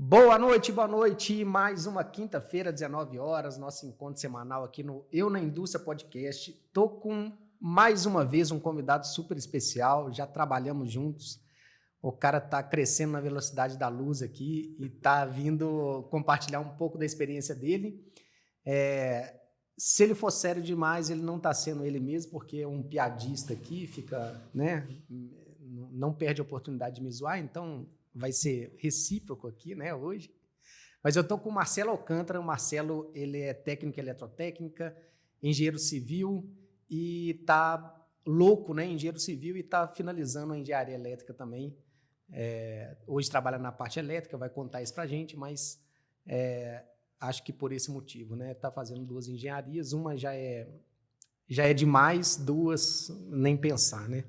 Boa noite, boa noite. Mais uma quinta-feira, 19 horas, nosso encontro semanal aqui no Eu na Indústria Podcast. Tô com mais uma vez um convidado super especial, já trabalhamos juntos. O cara tá crescendo na velocidade da luz aqui e tá vindo compartilhar um pouco da experiência dele. Se ele for sério demais, ele não tá sendo ele mesmo, porque é um piadista aqui, fica, né, não perde a oportunidade de me zoar, então vai ser recíproco aqui, né, hoje. Mas eu estou com o Marcelo Alcântara. O Marcelo, ele é técnico em eletrotécnica, engenheiro civil e está louco, né, engenheiro civil, e está finalizando a engenharia elétrica também. Hoje trabalha na parte elétrica, vai contar isso para a gente, mas acho que por esse motivo, né, está fazendo 2 engenharias, uma já é demais, 2 nem pensar, né?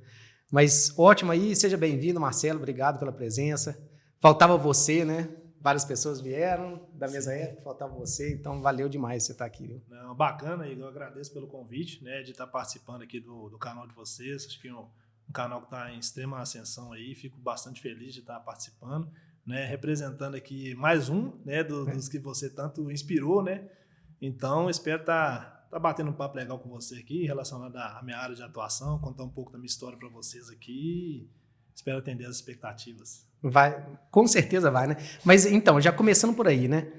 Mas ótimo aí, seja bem-vindo, Marcelo, obrigado pela presença. Faltava você, né? Várias pessoas vieram da mesma época, faltava você, então valeu demais você estar aqui, viu? Não, bacana, Igor, eu agradeço pelo convite, né, de estar participando aqui do canal de vocês. Acho que é um canal que está em extrema ascensão aí, fico bastante feliz de estar participando, né, representando aqui mais um, né, dos que você tanto inspirou, né? Então, espero estar batendo um papo legal com você aqui, relacionado à minha área de atuação, contar um pouco da minha história para vocês aqui. Espero atender as expectativas. Vai, com certeza vai, né? Mas então, já começando por aí, né?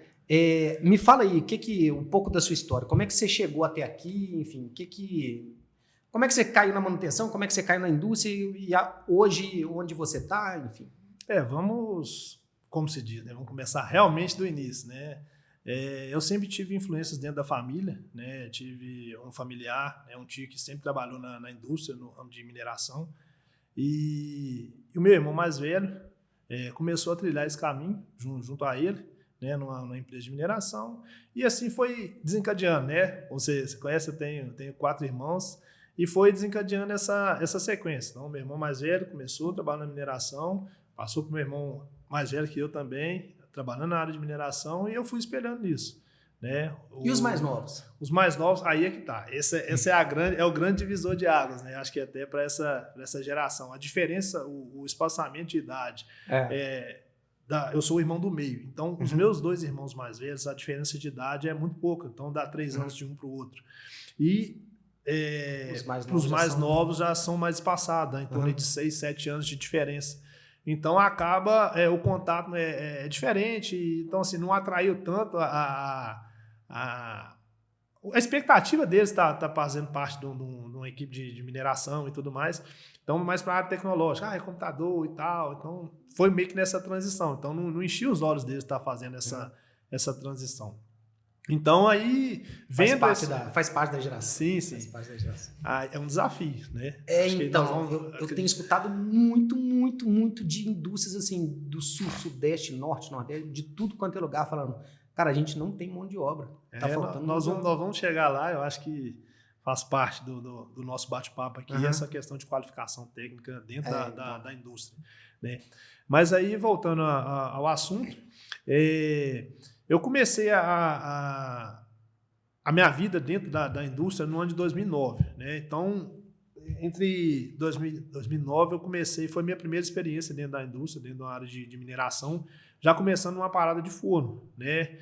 Me fala aí, um pouco da sua história. Como é que você chegou até aqui? Enfim, como é que você caiu na manutenção? Como é que você caiu na indústria e hoje onde você está? Enfim. Vamos, como se diz, né? Vamos começar realmente do início, né? Eu sempre tive influências dentro da família, né? Tive um familiar, né? Um tio que sempre trabalhou na indústria, no ramo de mineração. E o meu irmão mais velho começou a trilhar esse caminho junto a ele, né? Numa empresa de mineração. E assim foi desencadeando, né? Você conhece, eu tenho 4 irmãos, e foi desencadeando essa sequência. Então, meu irmão mais velho começou a trabalhar na mineração, passou para o meu irmão mais velho que eu também, trabalhando na área de mineração, e eu fui espelhando isso, né? E os mais novos? Os mais novos, aí é que tá. Esse é o grande divisor de águas, né? Acho que até para essa geração. A diferença, o espaçamento de idade. Eu sou o irmão do meio, então os meus 2 irmãos mais velhos, a diferença de idade é muito pouca, então dá 3 anos de um para o outro. E os mais novos já são mais espaçados, né? Em torno de 6, 7 anos de diferença. Então acaba, o contato é diferente, então assim, não atraiu tanto a expectativa deles tá fazendo parte de uma equipe de mineração e tudo mais. Então, mais para a área tecnológica, é computador e tal. Então, foi meio que nessa transição. Então, não enchia os olhos deles estar fazendo essa transição. Então, aí, vendo... Faz parte da geração. Sim. Faz parte da geração. É um desafio, né? Então, eu tenho escutado muito de indústrias assim, do sul, sudeste, norte, nordeste, de tudo quanto é lugar, falando, cara, a gente não tem mão de obra. Tá faltando nós vamos chegar lá, eu acho que faz parte do nosso bate-papo aqui, essa questão de qualificação técnica dentro da indústria, né? Mas aí, voltando ao assunto, eu comecei a minha vida dentro da indústria no ano de 2009, né? Então, entre 2009 eu comecei, foi minha primeira experiência dentro da indústria, dentro da área de mineração, já começando uma parada de forno, né?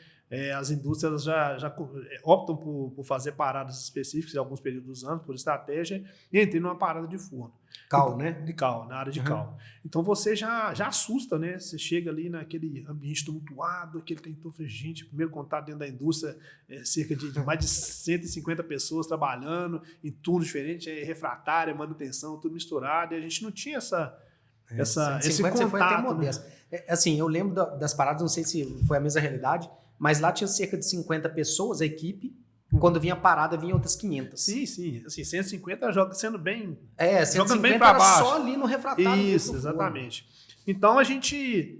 As indústrias já optam por fazer paradas específicas em alguns períodos dos anos, por estratégia, e entrei numa parada de forno. Cal, né? De cal, na área de cal. Então você já assusta, né? Você chega ali naquele ambiente tumultuado, aquele tentor, gente, primeiro contato dentro da indústria, cerca de mais de 150 pessoas trabalhando em turnos diferentes, refratária, manutenção, tudo misturado, e a gente não tinha esse contato. Você foi até modesto. Assim, eu lembro das paradas, não sei se foi a mesma realidade, mas lá tinha cerca de 50 pessoas, a equipe. Quando vinha parada, vinha outras 500. Sim. Assim, 150 joga sendo bem... 150 jogando bem para baixo. Só ali no refratário. Isso, exatamente. Então, a gente...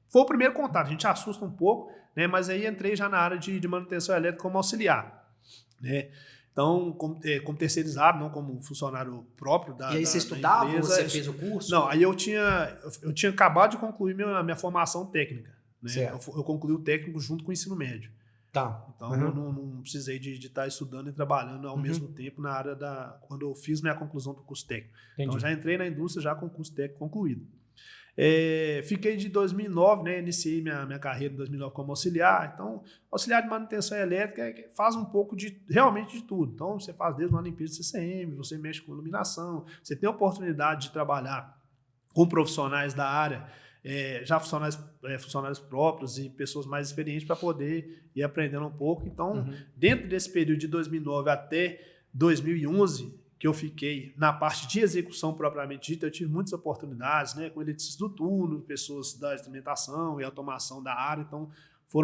foi o primeiro contato. A gente assusta um pouco, né? Mas aí entrei já na área de manutenção elétrica como auxiliar, né? Então, como terceirizado, não como funcionário próprio da empresa. E aí você estudava, você fez o curso? Não, aí eu tinha acabado de concluir minha formação técnica, né? Eu concluí o técnico junto com o ensino médio. Tá. Então, eu não precisei de estar estudando e trabalhando ao mesmo tempo na área quando eu fiz minha conclusão do curso técnico. Entendi. Então, já entrei na indústria já com o curso técnico concluído. Fiquei de 2009, né, iniciei minha carreira em 2009 como auxiliar. Então, auxiliar de manutenção elétrica faz um pouco realmente de tudo. Então, você faz desde uma limpeza de CCM, você mexe com iluminação, você tem a oportunidade de trabalhar com profissionais da área, já funcionários próprios e pessoas mais experientes para poder ir aprendendo um pouco. Então, dentro desse período de 2009 até 2011, que eu fiquei na parte de execução propriamente dita, eu tive muitas oportunidades, né, com eletricistas do turno, pessoas da instrumentação e automação da área. Então, foi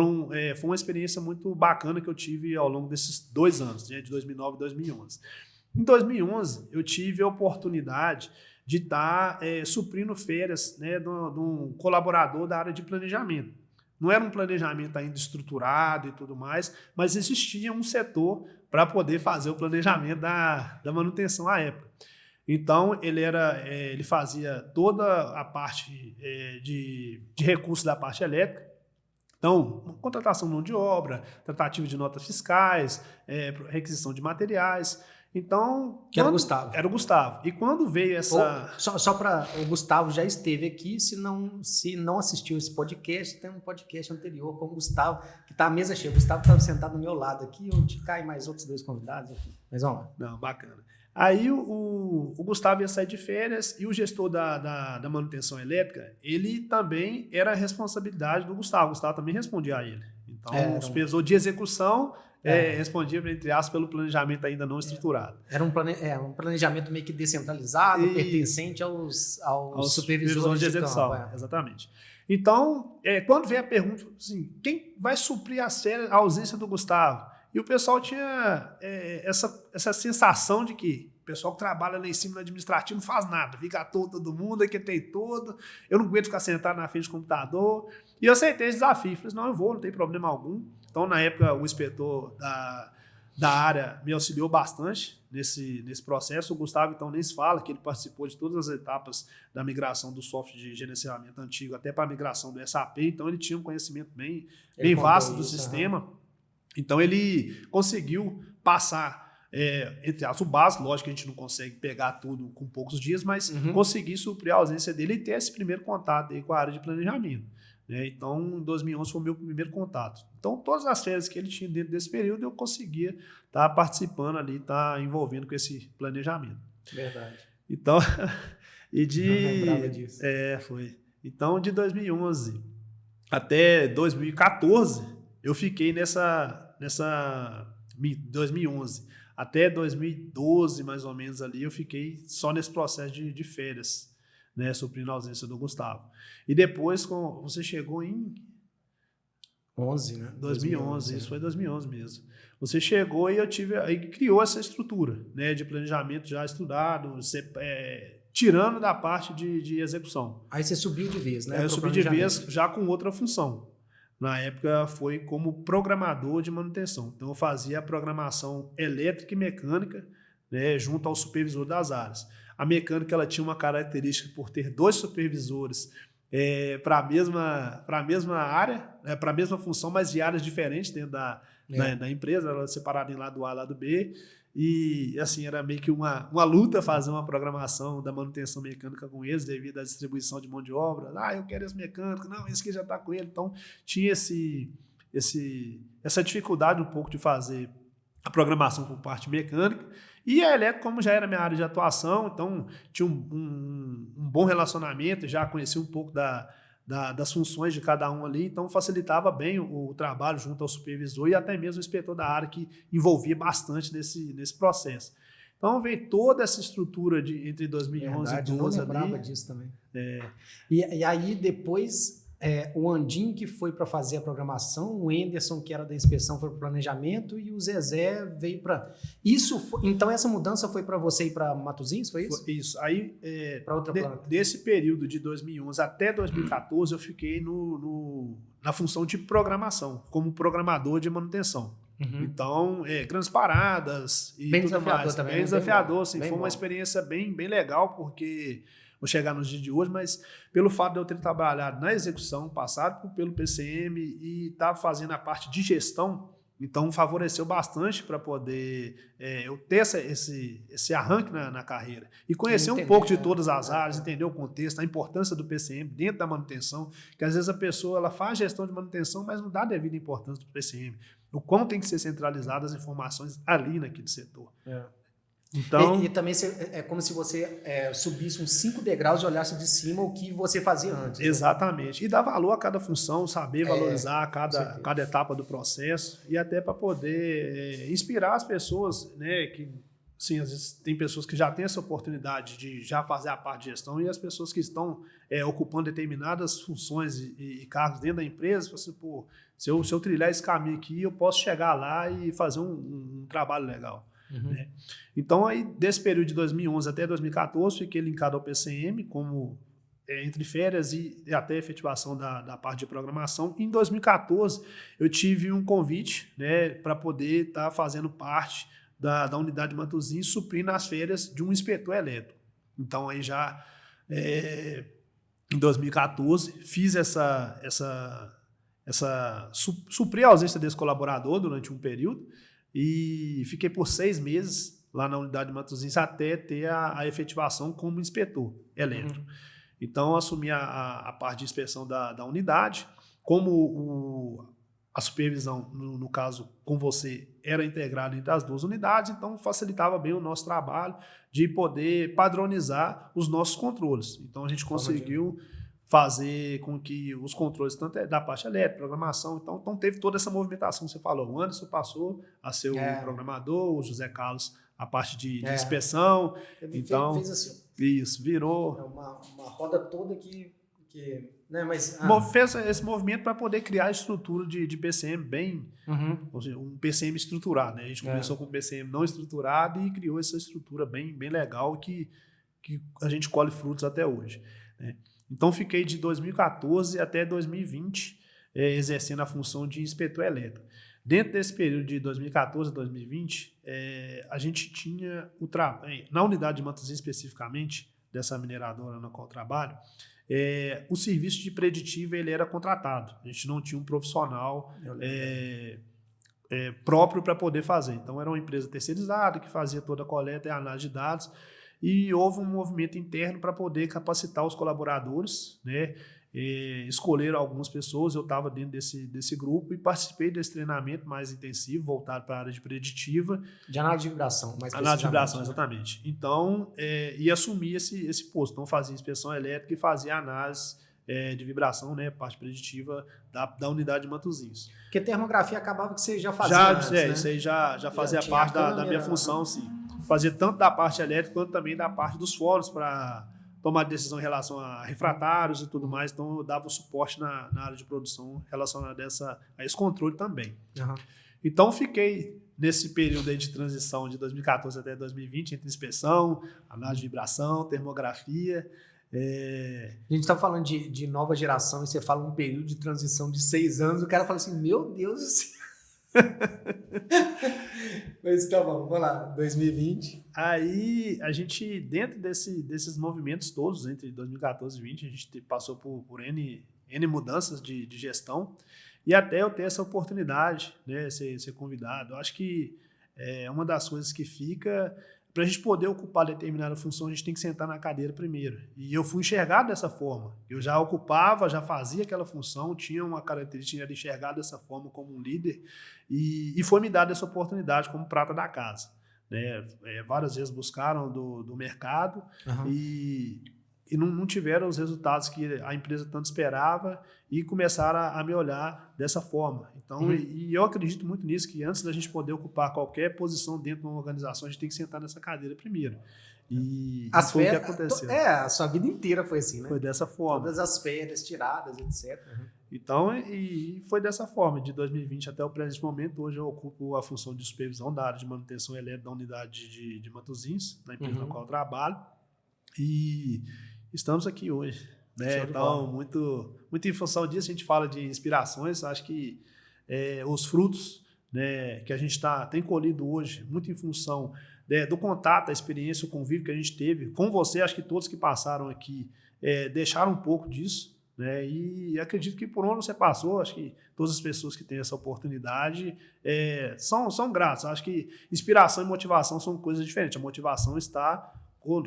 uma experiência muito bacana que eu tive ao longo desses 2 anos, né, de 2009 e 2011. Em 2011, eu tive a oportunidade de estar suprindo férias, né, de um colaborador da área de planejamento. Não era um planejamento ainda estruturado e tudo mais, mas existia um setor para poder fazer o planejamento da manutenção à época. Então, ele fazia toda a parte de recursos da parte elétrica. Então, contratação de mão de obra, tratativa de notas fiscais, requisição de materiais. Então, que era o Gustavo. Era o Gustavo. E quando veio essa... Só para... O Gustavo já esteve aqui, se não assistiu esse podcast, tem um podcast anterior com o Gustavo, que está à mesa cheia. O Gustavo estava sentado do meu lado aqui, onde cai mais outros 2 convidados. Enfim. Mas vamos lá. Não, bacana. Aí o Gustavo ia sair de férias e o gestor da manutenção elétrica, ele também era a responsabilidade do Gustavo. O Gustavo também respondia a ele. Então, o supervisor de execução... respondia, entre aspas, pelo planejamento ainda não estruturado. Era um planejamento meio que descentralizado, pertencente aos supervisores de execução. Exatamente. Então, quando veio a pergunta, assim, quem vai suprir a ausência do Gustavo? E o pessoal tinha essa sensação de que o pessoal que trabalha lá em cima no administrativo não faz nada, fica à toa todo mundo, aqui tem todo, eu não aguento ficar sentado na frente do computador. E eu aceitei esse desafio, falei, não, eu vou, não tem problema algum. Então, na época, o inspetor da área me auxiliou bastante nesse processo. O Gustavo, então, nem se fala que ele participou de todas as etapas da migração do software de gerenciamento antigo até para a migração do SAP. Então, ele tinha um conhecimento bem vasto do sistema. Então, ele conseguiu passar, entre aspas, o básico. Lógico que a gente não consegue pegar tudo com poucos dias, mas conseguir suprir a ausência dele e ter esse primeiro contato aí com a área de planejamento. Então, em 2011 foi o meu primeiro contato. Então, todas as férias que ele tinha dentro desse período, eu conseguia estar participando ali, estar envolvendo com esse planejamento. Verdade. Então, não lembrava disso. Foi. Então, de 2011 até 2014, eu fiquei nessa 2011. Até 2012, mais ou menos, ali, eu fiquei só nesse processo de férias, né, suprindo a ausência do Gustavo. E depois, você chegou em... 11, né? 2011, isso foi 2011 mesmo. Você chegou e aí criou essa estrutura, né, de planejamento já estudado, tirando da parte de execução. Aí você subiu de vez, né? Eu subi de vez já com outra função. Na época foi como programador de manutenção. Então eu fazia a programação elétrica e mecânica, né, junto ao supervisor das áreas. A mecânica ela tinha uma característica por ter 2 supervisores para a mesma área, para a mesma função, mas de áreas diferentes dentro da empresa, ela separada em lado A e lado B. E assim, era meio que uma luta fazer uma programação da manutenção mecânica com eles, devido à distribuição de mão de obra. Eu quero esse mecânico, não, esse aqui já está com ele. Então, tinha essa dificuldade um pouco de fazer a programação por parte mecânica. E a elétrica, como já era minha área de atuação, então tinha um bom relacionamento, já conhecia um pouco das funções de cada um ali, então facilitava bem o trabalho junto ao supervisor e até mesmo o inspetor da área, que envolvia bastante nesse processo. Então veio toda essa estrutura entre 2011 e 2012 ali. Eu não lembrava disso também. E aí depois... o Andinho, que foi para fazer a programação, o Enderson, que era da inspeção, foi para o planejamento, e o Zezé veio para... Então, essa mudança foi para você ir para Matosinhos, foi isso? Foi isso. Aí, para outra planta. Desse período de 2011 até 2014, eu fiquei na função de programação, como programador de manutenção. Então, grandes paradas e bem tudo desafiador mais. Também, bem desafiador, assim, bem foi uma experiência bem legal, porque... Vou chegar nos dias de hoje, mas pelo fato de eu ter trabalhado na execução, passado pelo PCM e estar fazendo a parte de gestão, Então, favoreceu bastante para poder eu ter esse arranque na carreira. E conhecer um pouco de todas as áreas, entender o contexto, a importância do PCM dentro da manutenção, que às vezes a pessoa ela faz gestão de manutenção, mas não dá devida importância do PCM. O quão tem que ser centralizadas as informações ali naquele setor. Então, e também é como se você subisse uns 5 degraus e olhasse de cima o que você fazia antes. Exatamente. E dar valor a cada função, saber valorizar cada etapa do processo e até para poder inspirar as pessoas, né? Que, assim, às vezes tem pessoas que já têm essa oportunidade de já fazer a parte de gestão e as pessoas que estão ocupando determinadas funções e cargos dentro da empresa, assim, pô, se eu trilhar esse caminho aqui, eu posso chegar lá e fazer um trabalho legal. Né? Então, aí, desse período de 2011 até 2014, fiquei linkado ao PCM, como entre férias e até efetivação da parte de programação. Em 2014, eu tive um convite, né, para poder estar fazendo parte da unidade de Matosinhos, suprindo as férias de um inspetor elétrico. Então, aí já em 2014, fiz supri a ausência desse colaborador durante um período, e fiquei por 6 meses lá na unidade de Matosinhos até ter a efetivação como inspetor elétrico. Então, assumi a parte de inspeção da unidade. Como a supervisão, no caso, com você, era integrada entre as duas unidades, então facilitava bem o nosso trabalho de poder padronizar os nossos controles. Então, a gente conseguiu fazer com que os controles, tanto da parte elétrica, programação, então teve toda essa movimentação que você falou. O Anderson passou a ser o programador, o José Carlos a parte de inspeção. Então, fez assim. Isso, virou. Uma roda toda que né, mas, fez esse movimento para poder criar a estrutura de PCM bem, ou seja, um PCM estruturado. Né? A gente começou com um PCM não estruturado e criou essa estrutura bem legal que a gente colhe frutos até hoje. Né? Então, fiquei de 2014 até 2020 exercendo a função de inspetor elétrico. Dentro desse período de 2014 a 2020, a gente tinha na unidade de Matosinhos especificamente, dessa mineradora na qual eu trabalho, o serviço de preditiva ele era contratado. A gente não tinha um profissional próprio para poder fazer. Então, era uma empresa terceirizada que fazia toda a coleta e análise de dados. E houve um movimento interno para poder capacitar os colaboradores, né? Escolheram algumas pessoas, eu estava dentro desse grupo e participei desse treinamento mais intensivo, voltado para a área de preditiva. De análise de vibração, mais análise de vibração, exatamente. Então, e assumi esse posto. Então, fazia inspeção elétrica e fazia análise de vibração, né? Parte preditiva da unidade de Matosinhos. Porque termografia acabava que você já fazia antes, né? Isso aí já fazia parte da minha função, sim. Fazia tanto da parte elétrica quanto também da parte dos fóruns para tomar decisão em relação a refratários e tudo mais. Então, eu dava o suporte na área de produção relacionado a esse controle também. Então, fiquei nesse período aí de transição de 2014 até 2020, entre inspeção, análise de vibração, termografia. A gente está falando de nova geração e você fala um período de transição de 6 anos, o cara fala assim, meu Deus do céu. Mas tá bom, vamos lá, 2020. Aí a gente, dentro desses movimentos todos, entre 2014 e 2020, a gente passou por N mudanças de gestão e até eu ter essa oportunidade, né, ser convidado. Eu acho que uma das coisas que fica, para a gente poder ocupar determinada função, a gente tem que sentar na cadeira primeiro. E eu fui enxergado dessa forma. Eu já ocupava, já fazia aquela função, tinha uma característica de enxergar dessa forma como um líder e foi me dada essa oportunidade como prata da casa. Né? Várias vezes buscaram do mercado e não tiveram os resultados que a empresa tanto esperava e começaram a me olhar dessa forma. Então, e eu acredito muito nisso, que antes da gente poder ocupar qualquer posição dentro de uma organização, a gente tem que sentar nessa cadeira primeiro. E foi o que aconteceu. A sua vida inteira foi assim, né? Foi dessa forma. Todas as férias tiradas, etc. Então, e foi dessa forma, de 2020 até o presente momento. Hoje eu ocupo a função de supervisão da área de manutenção elétrica da unidade de Matosinhos, na empresa na qual eu trabalho. E estamos aqui hoje. Né? Então, muito em função disso, a gente fala de inspirações. Acho que os frutos, né, que a gente tem colhido hoje, muito em função do contato, da experiência, o convívio que a gente teve com você. Acho que todos que passaram aqui deixaram um pouco disso, né? E acredito que por onde você passou, acho que todas as pessoas que têm essa oportunidade são gratas. Acho que inspiração e motivação são coisas diferentes. A motivação está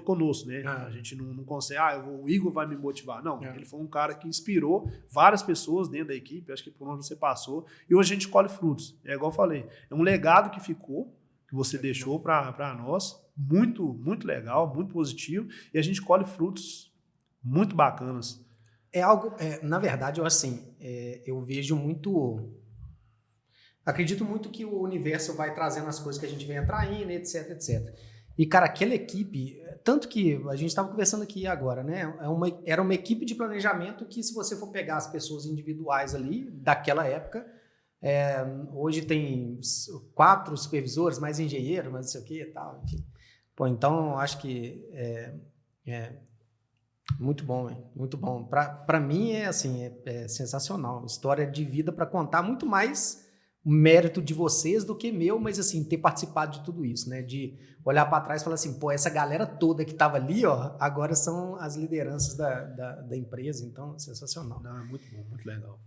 conosco, né? A gente não consegue, o Igor vai me motivar. Não, ele foi um cara que inspirou várias pessoas dentro da equipe, acho que por onde você passou, e hoje a gente colhe frutos. É igual eu falei, é um legado que ficou, que você deixou para nós, muito, muito legal, muito positivo, e a gente colhe frutos muito bacanas. É algo, na verdade, eu vejo muito, acredito muito que o universo vai trazendo as coisas que a gente vem atraindo, etc, etc. E, cara, aquela equipe, tanto que a gente estava conversando aqui agora, né? Era uma equipe de planejamento que, se você for pegar as pessoas individuais ali, daquela época, hoje tem 4 supervisores, mais engenheiro, mais não sei o que e tal. Enfim. Pô, então, acho que muito bom, hein? Muito bom. Para mim, é sensacional. História de vida para contar, muito mais mérito de vocês do que meu, mas assim, ter participado de tudo isso, né? De olhar para trás e falar assim, pô, essa galera toda que estava ali, ó, agora são as lideranças da empresa, então, sensacional. Não, é muito bom, muito legal.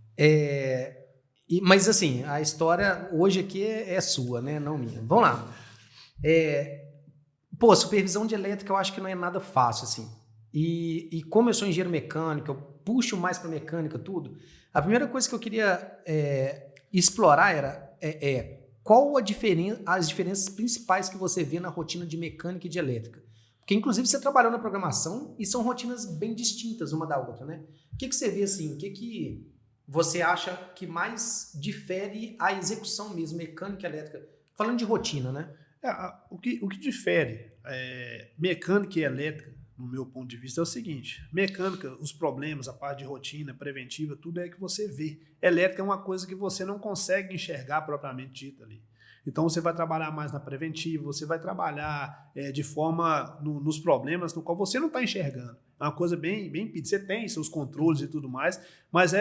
Mas assim, a história hoje aqui é sua, né? Não minha. Vamos lá. Supervisão de elétrica eu acho que não é nada fácil, assim. E como eu sou engenheiro mecânico, eu puxo mais para mecânica, tudo, a primeira coisa que eu queria explorar era qual as diferenças principais que você vê na rotina de mecânica e de elétrica. Porque, inclusive, você trabalhou na programação e são rotinas bem distintas uma da outra, né? O que você vê assim? O que você acha que mais difere a execução mesmo, mecânica e elétrica? Falando de rotina, né? O que difere mecânica e elétrica, no meu ponto de vista, é o seguinte: mecânica, os problemas, a parte de rotina, preventiva, tudo é que você vê. Elétrica é uma coisa que você não consegue enxergar propriamente dita ali. Então você vai trabalhar mais na preventiva, você vai trabalhar de forma nos problemas no qual você não está enxergando. É uma coisa bem você tem seus controles e tudo mais, mas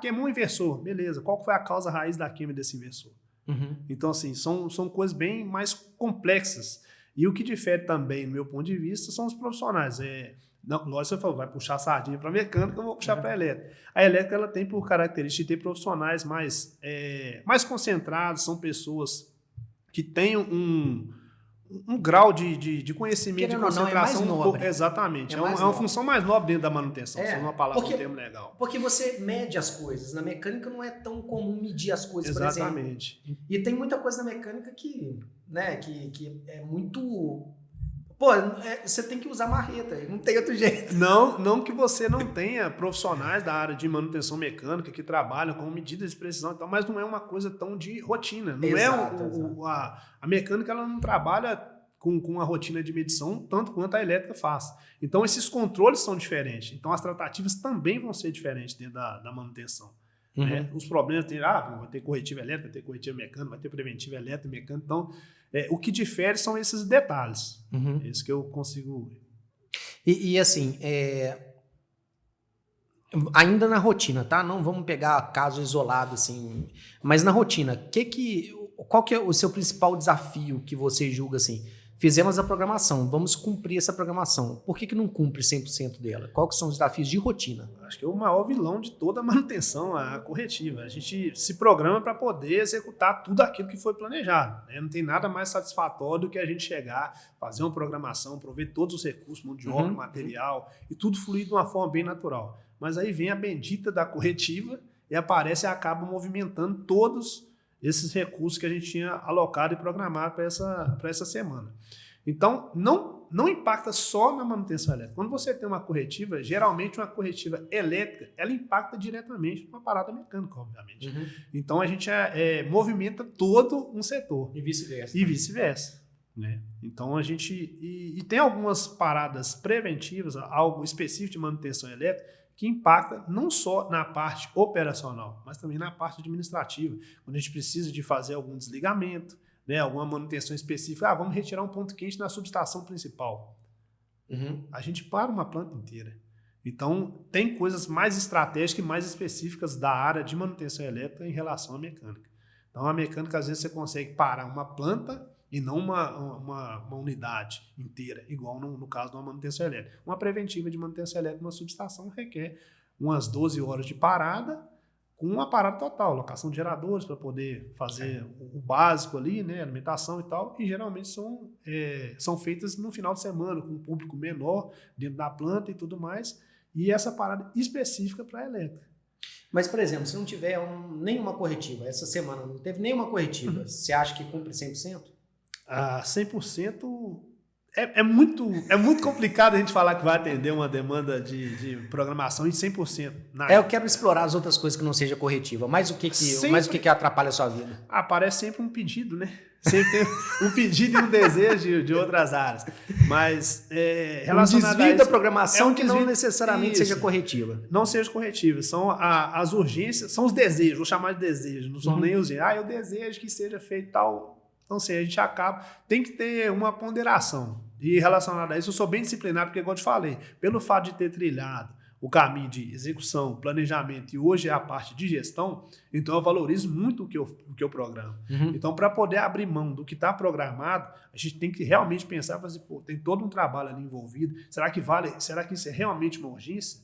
queimou um inversor, beleza, qual foi a causa raiz da queima desse inversor? Uhum. Então, assim, são coisas bem mais complexas. E o que difere também, no meu ponto de vista, são os profissionais. Lógico, você falou, vai puxar a sardinha para a mecânica, eu vou puxar para a elétrica. A elétrica ela tem por característica de ter profissionais mais concentrados, são pessoas que têm um grau de conhecimento, querendo de concentração. Ou não, é mais nobre. Exatamente. É uma função mais nobre dentro da manutenção, se uma palavra, um termo legal. Porque você mede as coisas. Na mecânica não é tão comum medir as coisas, exatamente. Por exemplo. E tem muita coisa na mecânica que é muito... Pô, você tem que usar marreta, não tem outro jeito. Não que você não tenha profissionais da área de manutenção mecânica que trabalham com medidas de precisão e tal, mas não é uma coisa tão de rotina. Não exato. A mecânica ela não trabalha com a rotina de medição tanto quanto a elétrica faz. Então esses controles são diferentes. Então as tratativas também vão ser diferentes dentro da manutenção. Uhum. Né? Os problemas tem, vai ter corretiva elétrica, vai ter corretiva mecânica, vai ter preventiva elétrica, mecânica. Então, o que difere são esses detalhes. Uhum. É isso que eu consigo... E assim, ainda na rotina, tá? Não vamos pegar caso isolado, assim, mas na rotina, qual que é o seu principal desafio que você julga assim? Fizemos a programação, vamos cumprir essa programação. Por que não cumpre 100% dela? Quais que são os desafios de rotina? Acho que é o maior vilão de toda a manutenção, a corretiva. A gente se programa para poder executar tudo aquilo que foi planejado. Né? Não tem nada mais satisfatório do que a gente chegar, fazer uma programação, prover todos os recursos, mão de obra, material, e tudo fluir de uma forma bem natural. Mas aí vem a bendita da corretiva e aparece e acaba movimentando todos esses recursos que a gente tinha alocado e programado para essa semana. Então, não impacta só na manutenção elétrica. Quando você tem uma corretiva, geralmente uma corretiva elétrica, ela impacta diretamente numa parada mecânica, obviamente. Uhum. Então, a gente movimenta todo um setor. E vice-versa. E vice-versa. Né? Então, a gente... E tem algumas paradas preventivas, algo específico de manutenção elétrica, que impacta não só na parte operacional, mas também na parte administrativa. Quando a gente precisa de fazer algum desligamento, né, alguma manutenção específica, vamos retirar um ponto quente na subestação principal. Uhum. A gente para uma planta inteira. Então, tem coisas mais estratégicas e mais específicas da área de manutenção elétrica em relação à mecânica. Então, a mecânica, às vezes, você consegue parar uma planta e não uma unidade inteira, igual no caso de uma manutenção elétrica. Uma preventiva de manutenção elétrica, uma subestação requer umas 12 horas de parada, com uma parada total, locação de geradores para poder fazer o básico ali, né, alimentação e tal, e geralmente são feitas no final de semana, com um público menor, dentro da planta e tudo mais, e essa parada específica para a elétrica. Mas, por exemplo, se não tiver nenhuma corretiva, essa semana não teve nenhuma corretiva, você acha que cumpre 100%? 100%... É muito complicado a gente falar que vai atender uma demanda de programação em 100%. Eu quero explorar as outras coisas que não seja corretiva. Mas o que atrapalha a sua vida? Aparece sempre um pedido, né? Sempre tem um pedido e um desejo de outras áreas. Mas relacionado desvio a isso, da programação que não desvio, necessariamente seja corretiva. Não seja corretiva. São as urgências, são os desejos, vou chamar de desejos. Não são nem os... eu desejo que seja feito tal... Então, assim, a gente acaba... Tem que ter uma ponderação. E relacionado a isso, eu sou bem disciplinado, porque, igual eu te falei, pelo fato de ter trilhado o caminho de execução, planejamento e hoje é a parte de gestão, então eu valorizo muito o que eu programo. Então, para poder abrir mão do que está programado, a gente tem que realmente pensar, fazer, tem todo um trabalho ali envolvido. Será que isso é realmente uma urgência?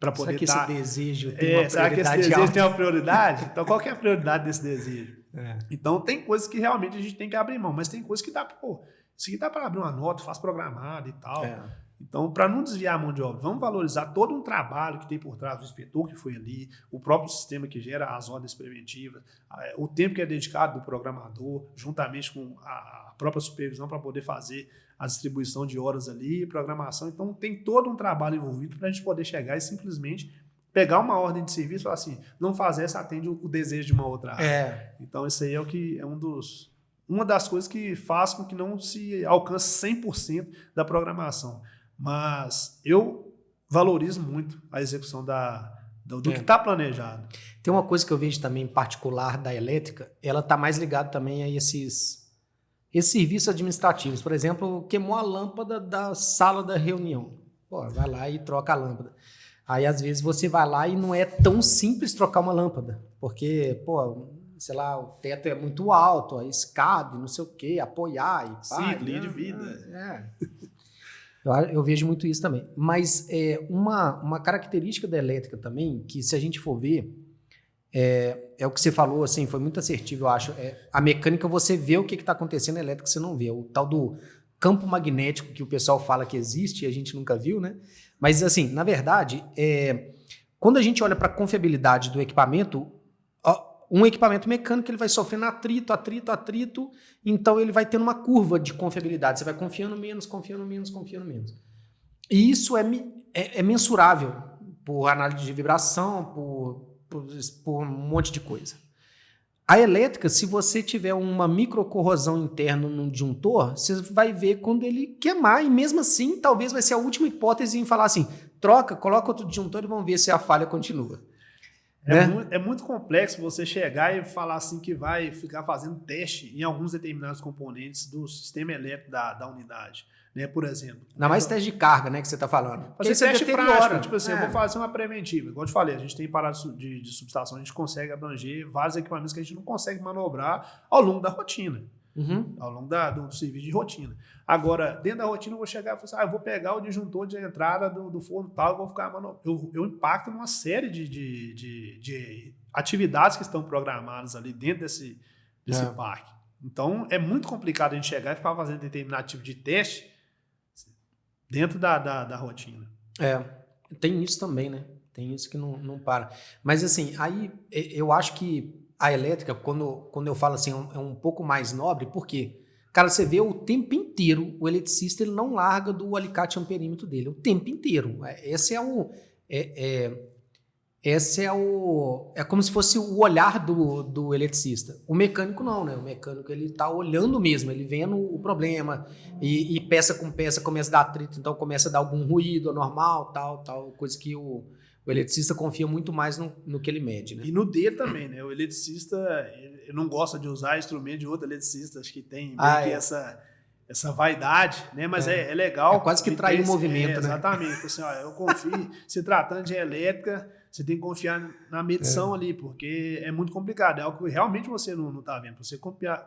Será que esse desejo tem uma prioridade? Será que esse desejo tem uma prioridade? Então, qual que é a prioridade desse desejo? Então, tem coisas que realmente a gente tem que abrir mão, mas tem coisas que dá para... Isso aqui dá para abrir uma nota, faz programado e tal. Então, para não desviar a mão de obra, vamos valorizar todo um trabalho que tem por trás do inspetor que foi ali, o próprio sistema que gera as ordens preventivas, o tempo que é dedicado do programador, juntamente com a própria supervisão para poder fazer a distribuição de horas ali, programação. Então, tem todo um trabalho envolvido para a gente poder chegar e simplesmente pegar uma ordem de serviço e falar assim, não fazer essa atende o desejo de uma outra área. Então, isso aí uma das coisas que faz com que não se alcance 100% da programação. Mas eu valorizo muito a execução do que está planejado. Tem uma coisa que eu vejo também particular da elétrica, ela está mais ligada também a esses serviços administrativos. Por exemplo, queimou a lâmpada da sala da reunião. Vai lá e troca a lâmpada. Aí, às vezes, você vai lá e não é tão simples trocar uma lâmpada, porque, sei lá, o teto é muito alto, a escada, não sei o quê, apoiar e pá. Linha de vida. Eu vejo muito isso também. Mas uma característica da elétrica também, que se a gente for ver, é o que você falou, assim, foi muito assertivo, eu acho. A mecânica, você vê o que está acontecendo, a elétrica você não vê. O tal do campo magnético que o pessoal fala que existe e a gente nunca viu, né? Mas, assim, na verdade, quando a gente olha para a confiabilidade do equipamento, um equipamento mecânico ele vai sofrendo atrito, então ele vai tendo uma curva de confiabilidade. Você vai confiando menos. E isso é mensurável por análise de vibração, por um monte de coisa. A elétrica, se você tiver uma microcorrosão interna no disjuntor, você vai ver quando ele queimar, e mesmo assim, talvez vai ser a última hipótese em falar assim, coloca outro disjuntor e vamos ver se a falha continua. É muito complexo você chegar e falar assim que vai ficar fazendo teste em alguns determinados componentes do sistema elétrico da unidade. Né? Por exemplo. Ainda mais teste de carga, né, que você está falando. Fazer teste prático. Tipo assim, eu vou fazer uma preventiva. Igual eu te falei, a gente tem parada de subestação, a gente consegue abranger vários equipamentos que a gente não consegue manobrar ao longo da rotina. Ao longo do serviço de rotina. Agora, dentro da rotina, eu vou chegar e falar assim, eu vou pegar o disjuntor de entrada do forno tal, eu vou ficar eu impacto numa série de atividades que estão programadas ali dentro desse parque. Então, é muito complicado a gente chegar e ficar fazendo determinado tipo de teste dentro da rotina. Tem isso também, né? Tem isso que não para. Mas, assim, aí eu acho que a elétrica, quando eu falo assim, é um pouco mais nobre, porque, cara, você vê o tempo inteiro, o eletricista ele não larga do alicate amperímetro dele, o tempo inteiro. É como se fosse o olhar do eletricista. O mecânico não, né? O mecânico ele tá olhando mesmo, ele vendo o problema, e peça com peça começa a dar atrito, então começa a dar algum ruído anormal, tal, coisa que o eletricista confia muito mais no que ele mede, né? E no dele também, né? O eletricista ele não gosta de usar instrumento de outro eletricista, acho que tem meio que essa vaidade, né? Mas é legal. É quase que trair o movimento, né? Exatamente. Assim, eu confio, se tratando de elétrica, você tem que confiar na medição ali, porque é muito complicado. É algo que realmente você não está vendo. Para você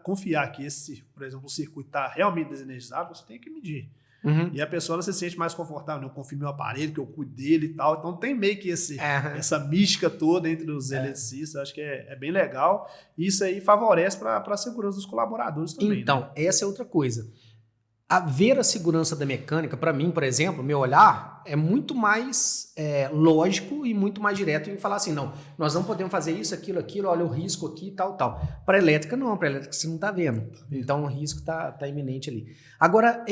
confiar que por exemplo, o circuito está realmente desenergizado, você tem que medir. Uhum. E a pessoa ela se sente mais confortável, né? Eu confio no meu aparelho, que eu cuido dele e tal. Então tem meio que essa mística toda entre os eletricistas, acho que é bem legal. E isso aí favorece para a segurança dos colaboradores também. Então, né? essa é outra coisa. Ver a segurança da mecânica, para mim, por exemplo, meu olhar é muito mais lógico e muito mais direto em falar assim, não, nós não podemos fazer isso, aquilo, olha o risco aqui, tal, tal. Para elétrica, não, para elétrica você não está vendo. Então, o risco está iminente ali. Agora,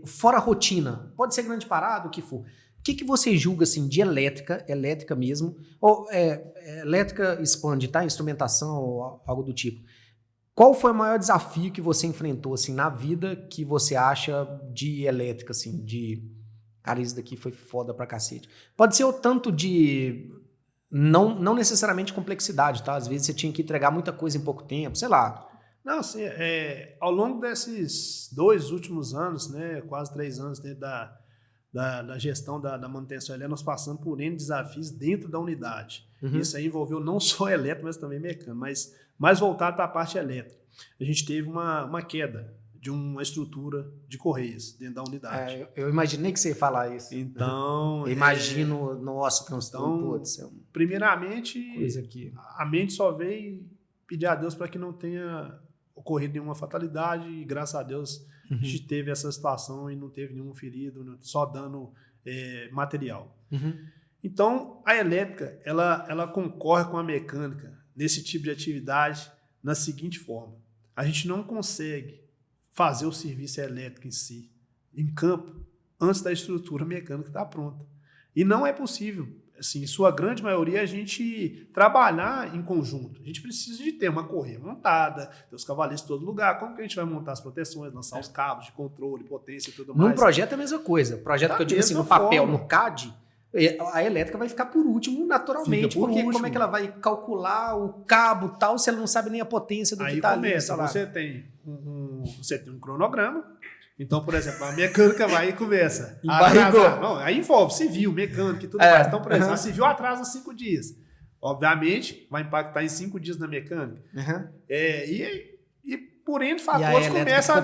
fora a rotina, pode ser grande parada, o que for. O que você julga, assim, de elétrica mesmo, ou elétrica expande, tá? Instrumentação ou algo do tipo. Qual foi o maior desafio que você enfrentou assim na vida que você acha de elétrica assim, de cara, isso daqui foi foda pra cacete. Pode ser o tanto de não necessariamente complexidade, tá? Às vezes você tinha que entregar muita coisa em pouco tempo, sei lá. Não, assim, ao longo desses 2 últimos anos, né, quase 3 anos dentro da gestão da manutenção elétrica, nós passamos por N desafios dentro da unidade. Uhum. Isso aí envolveu não só elétrico, mas também mecânico, mas mais voltado para a parte elétrica. A gente teve uma queda de uma estrutura de correias dentro da unidade. Eu imaginei que você ia falar isso. Então... Eu imagino, nossa, transtorno, então, primeiramente, coisa aqui. A mente só veio pedir a Deus para que não tenha ocorrido nenhuma fatalidade e graças a Deus a gente teve essa situação e não teve nenhum ferido, só dano material. Uhum. Então, a elétrica, ela concorre com a mecânica nesse tipo de atividade na seguinte forma. A gente não consegue fazer o serviço elétrico em si, em campo, antes da estrutura mecânica estar pronta. E não é possível, assim, em sua grande maioria, a gente trabalhar em conjunto. A gente precisa de ter uma correia montada, ter os cavaletes em todo lugar. Como que a gente vai montar as proteções, lançar os cabos de controle, potência e tudo mais? Num projeto é a mesma coisa. Projeto que eu digo assim, no papel, no CAD, a elétrica vai ficar por último naturalmente, porque como é que ela vai calcular o cabo e tal se ela não sabe nem a potência do que está ali? Aí começa, você tem um cronograma, então, por exemplo, a mecânica vai e começa a atrasar. Não, aí envolve civil, mecânica e tudo mais. Então, por exemplo, a civil atrasa 5 dias. Obviamente, vai impactar em 5 dias na mecânica. E por N fatores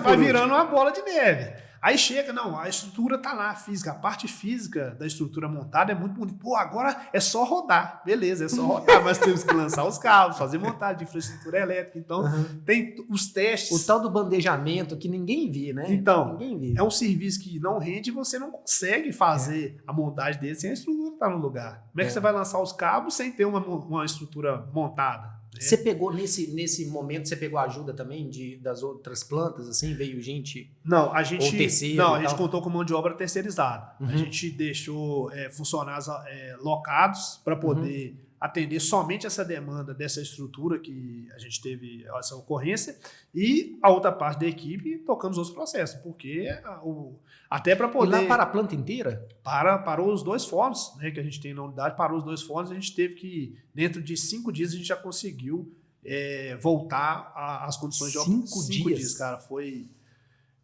vai virando uma bola de neve. Aí chega, não, a estrutura tá lá, física. A parte física da estrutura montada é muito bonita. Pô, agora é só rodar. Beleza, é só rodar, mas temos que lançar os cabos, fazer montagem de infraestrutura elétrica. Então, tem os testes. O tal do bandejamento que ninguém vê, né? Então, ninguém vê. É um serviço que não rende e você não consegue fazer a montagem dele sem a estrutura estar no lugar. Como é que você vai lançar os cabos sem ter uma estrutura montada? Você pegou nesse momento, você pegou ajuda também das outras plantas, assim? Veio gente? Não, a gente. Ou terceiro? Não, a gente contou com mão de obra terceirizada. A gente deixou funcionários locados para poder atender somente essa demanda dessa estrutura que a gente teve essa ocorrência e a outra parte da equipe tocando os outros processos, porque até para poder... E lá para a planta inteira? Parou os 2 fornos, né, que a gente tem na unidade, parou os 2 fornos, a gente teve que, dentro de 5 dias, a gente já conseguiu voltar às condições de obra. 5 dias, cara, foi...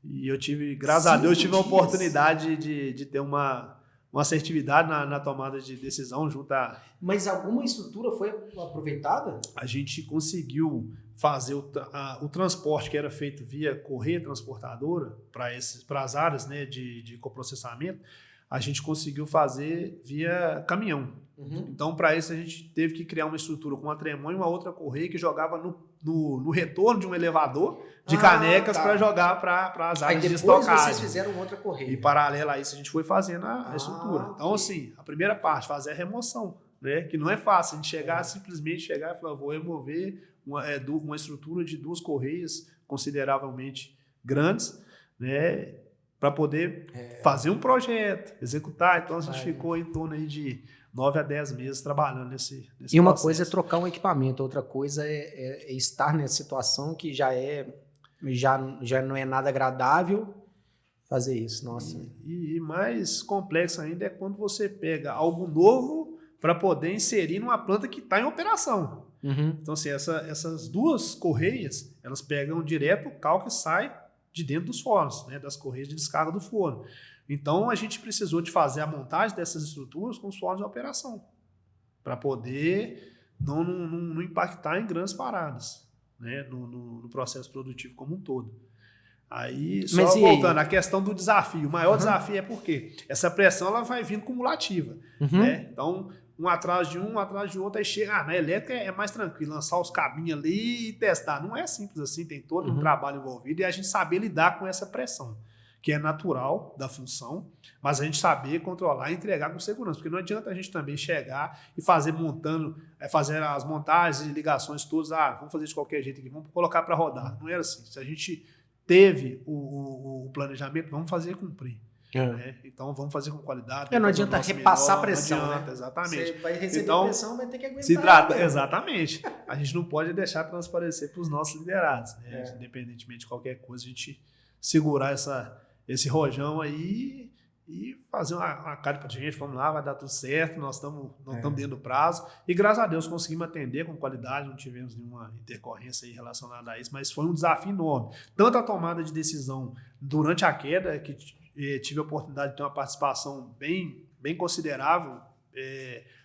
E eu tive, graças a Deus, tive a oportunidade de ter uma assertividade na tomada de decisão junto a... Mas alguma estrutura foi aproveitada? A gente conseguiu fazer o transporte que era feito via correia transportadora para as áreas, né, de coprocessamento, a gente conseguiu fazer via caminhão. Então, para isso, a gente teve que criar uma estrutura com uma tremão e uma outra correia que jogava no retorno de um elevador de canecas para jogar para as áreas de estocagem. Aí depois vocês fizeram outra correia. E paralelo a isso, a gente foi fazendo a estrutura. Então, assim, a primeira parte, fazer a remoção, né? Que não é fácil. A gente simplesmente chegar e falar, vou remover uma estrutura de 2 correias consideravelmente grandes, né? Para poder fazer um projeto, executar. Então, a gente ficou em torno aí de 9 a 10 meses trabalhando nesse E uma processo. coisa é trocar um equipamento, outra coisa é estar nessa situação que já não é nada agradável fazer isso. Nossa. E mais complexo ainda é quando você pega algo novo para poder inserir numa planta que está em operação. Então, assim, essas 2 correias, elas pegam direto o cal que sai de dentro dos fornos, né, das correias de descarga do forno. Então, a gente precisou de fazer a montagem dessas estruturas com os fornos em operação, para poder não impactar em grandes paradas, né, no processo produtivo como um todo. Aí, só voltando, a questão do desafio. O maior desafio é porque essa pressão ela vai vindo cumulativa. Né? Então, um atrás de outro, aí chega, na elétrica é mais tranquilo, lançar os cabinhos ali e testar. Não é simples assim, tem todo um trabalho envolvido e a gente saber lidar com essa pressão, que é natural da função, mas a gente saber controlar e entregar com segurança, porque não adianta a gente também chegar e fazer fazer as montagens e ligações todas, vamos fazer de qualquer jeito aqui, vamos colocar para rodar. Não era assim. Se a gente teve o planejamento, vamos fazer cumprir. Né? Então vamos fazer com qualidade. Não adianta repassar pressão. Não adianta, né? exatamente. Você vai receber pressão, vai ter que aguentar. Se trata, exatamente. A gente não pode deixar transparecer para os nossos liderados. Né? Independentemente de qualquer coisa, a gente segurar esse rojão aí e fazer uma cara para a gente, vamos lá, vai dar tudo certo, nós estamos dentro do prazo. E graças a Deus conseguimos atender com qualidade, não tivemos nenhuma intercorrência aí relacionada a isso, mas foi um desafio enorme. Tanto a tomada de decisão durante a queda, que tive a oportunidade de ter uma participação bem considerável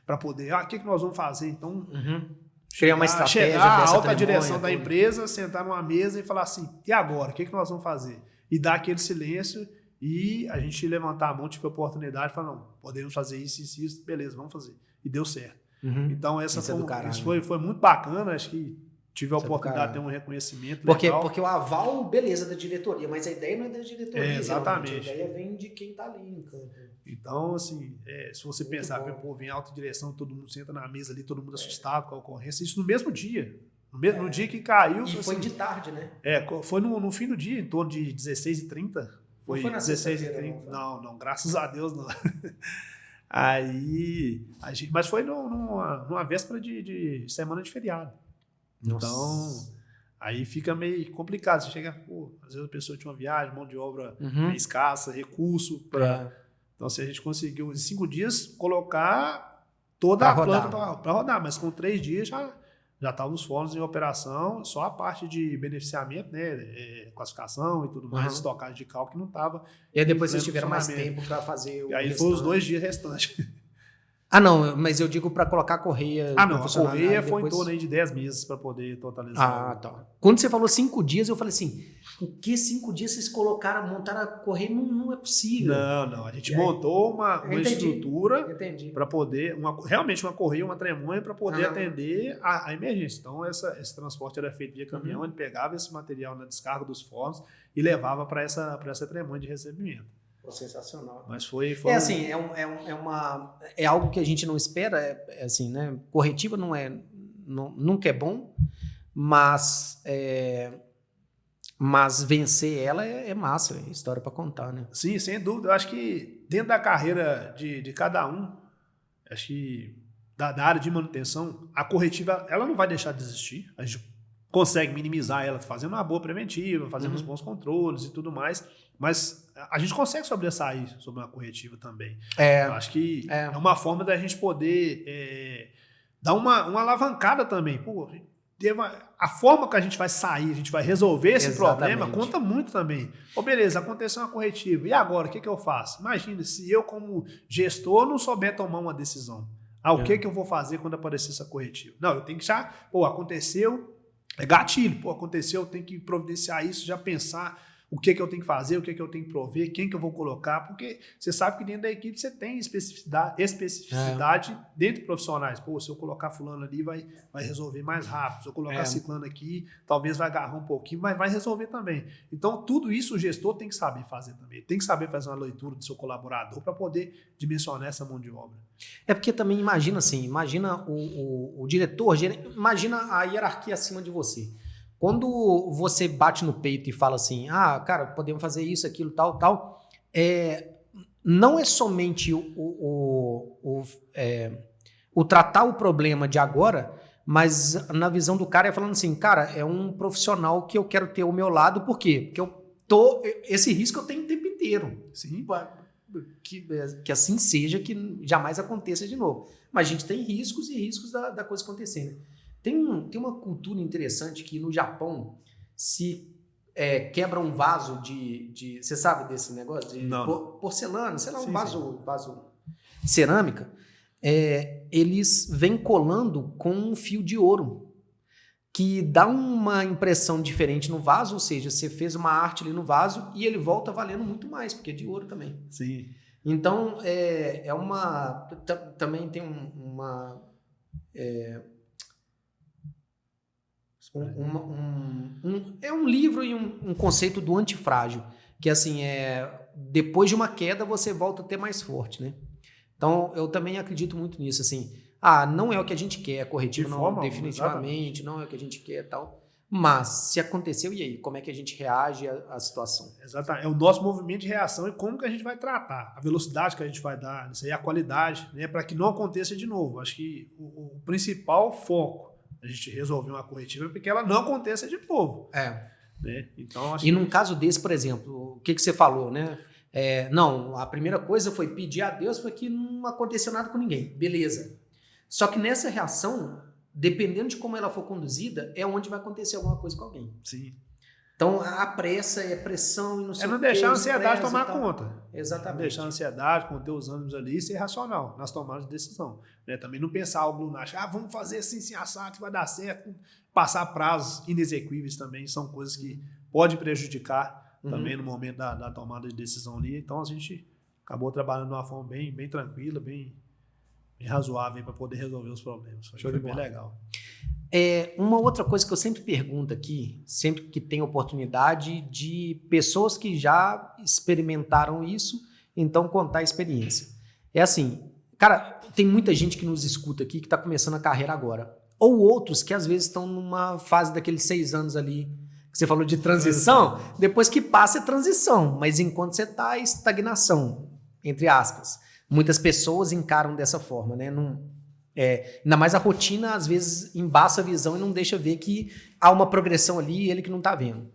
para poder, o que nós vamos fazer? Então, criar uma estratégia chegar à alta direção da empresa, sentar numa mesa e falar assim, e agora? O que nós vamos fazer? E dar aquele silêncio e a gente levantar a mão, tive a oportunidade e falar, não, podemos fazer isso, beleza, vamos fazer. E deu certo. Então, isso foi muito bacana, acho que tive a oportunidade de ter um reconhecimento legal. Porque o aval, beleza, da diretoria, mas a ideia não é da diretoria. Exatamente. A ideia vem de quem está ali em campo. Então, assim, se você pensar, vem alta direção, todo mundo senta na mesa ali, todo mundo assustado com a ocorrência, isso no mesmo dia. No dia que caiu... E foi de tarde, né? Foi no fim do dia, em torno de 16h30. Foi na 16h30. Não, graças a Deus não. Aí, mas foi numa véspera de semana de feriado. Nossa. Então, aí fica meio complicado. Você chega, às vezes a pessoa tinha uma viagem, mão de obra meio escassa, recurso para... Então, se a gente conseguiu em 5 dias colocar toda a planta para rodar, mas com 3 dias já estavam os fornos em operação, só a parte de beneficiamento, né, classificação e tudo mais, estocagem de cal que não estava. E aí depois vocês tiveram mais tempo para fazer o aí foi os 2 dias restantes. Não, mas eu digo para colocar a correia. Não, a correia foi em torno aí de 10 meses para poder totalizar. Tá. Quando você falou 5 dias, eu falei assim, o que 5 dias vocês montaram a correia? Não é possível. Não, a gente montou uma estrutura para poder, realmente uma correia, uma tremonha para poder atender a emergência. Então esse transporte era feito via caminhão, ele pegava esse material na descarga dos fornos e levava para essa tremonha de recebimento. Sensacional. Mas foi assim, é algo que a gente não espera, assim, né? Corretiva nunca é bom, mas vencer ela é massa, é história para contar, né? Sim, sem dúvida. Eu acho que dentro da carreira de cada um, acho que da área de manutenção, a corretiva ela não vai deixar de existir. A gente consegue minimizar ela fazendo uma boa preventiva, fazendo os bons controles e tudo mais, mas a gente consegue sobressair sobre uma corretiva também. Eu acho que é uma forma da gente poder dar uma alavancada também. A forma que a gente vai sair, a gente vai resolver esse problema, conta muito também. Beleza, aconteceu uma corretiva, e agora, o que eu faço? Imagina, se eu como gestor não souber tomar uma decisão. O que eu vou fazer quando aparecer essa corretiva? Não, eu tenho que já, aconteceu, é gatilho, aconteceu, eu tenho que providenciar isso, já pensar o que eu tenho que fazer, o que eu tenho que prover, quem que eu vou colocar, porque você sabe que dentro da equipe você tem especificidade dentro de profissionais. Se eu colocar fulano ali, vai resolver mais rápido. Se eu colocar ciclano aqui, talvez vai agarrar um pouquinho, mas vai resolver também. Então, tudo isso o gestor tem que saber fazer também. Tem que saber fazer uma leitura do seu colaborador para poder dimensionar essa mão de obra. Porque também imagina o diretor, imagina a hierarquia acima de você. Quando você bate no peito e fala assim, cara, podemos fazer isso, aquilo, tal, não é somente o tratar o problema de agora, mas na visão do cara é falando assim, cara, é um profissional que eu quero ter ao meu lado, por quê? Porque esse risco eu tenho o tempo inteiro. Sim. Que assim seja, que jamais aconteça de novo. Mas a gente tem riscos e riscos da coisa acontecer, né? Tem uma cultura interessante que no Japão se quebra um vaso de você sabe desse negócio? De porcelana, sei lá, vaso de cerâmica. Eles vêm colando com um fio de ouro que dá uma impressão diferente no vaso, ou seja, você fez uma arte ali no vaso e ele volta valendo muito mais, porque é de ouro também. Sim. Então, também tem um livro e um conceito do antifrágil, que assim, depois de uma queda você volta a ter mais forte, né? Então, eu também acredito muito nisso, assim, não é o que a gente quer, corretivo não, definitivamente, não é o que a gente quer e tal, mas se aconteceu, e aí? Como é que a gente reage à situação? Exatamente, é o nosso movimento de reação e como que a gente vai tratar, a velocidade que a gente vai dar, isso aí, a qualidade, né, para que não aconteça de novo. Acho que o principal foco a gente resolver uma corretiva é porque ela não aconteça de novo. Né? Então, acho num caso desse, por exemplo, o que você falou, né? Não, a primeira coisa foi pedir a Deus para que não aconteceu nada com ninguém. Beleza. Só que nessa reação, dependendo de como ela for conduzida, é onde vai acontecer alguma coisa com alguém. Sim. Então, a pressa e a pressão e não sei o que. Não deixar a ansiedade tomar conta. Exatamente. Não deixar a ansiedade, conter os ânimos ali e ser racional nas tomadas de decisão. Né? Também não pensar algo lunático. Vamos fazer assim, assado, que vai dar certo. Passar prazos inexequíveis também são coisas que podem prejudicar também no momento da tomada de decisão ali. Então, a gente acabou trabalhando de uma forma bem tranquila, bem razoável para poder resolver os problemas. Foi bem legal. Uma outra coisa que eu sempre pergunto aqui, sempre que tem oportunidade, de pessoas que já experimentaram isso, então contar a experiência. É assim, cara, tem muita gente que nos escuta aqui que está começando a carreira agora. Ou outros que às vezes estão numa fase daqueles 6 anos ali, que você falou de transição, depois que passa é transição, mas enquanto você está é estagnação, entre aspas. Muitas pessoas encaram dessa forma, né? Ainda mais a rotina, às vezes, embaça a visão e não deixa ver que há uma progressão ali e ele que não está vendo.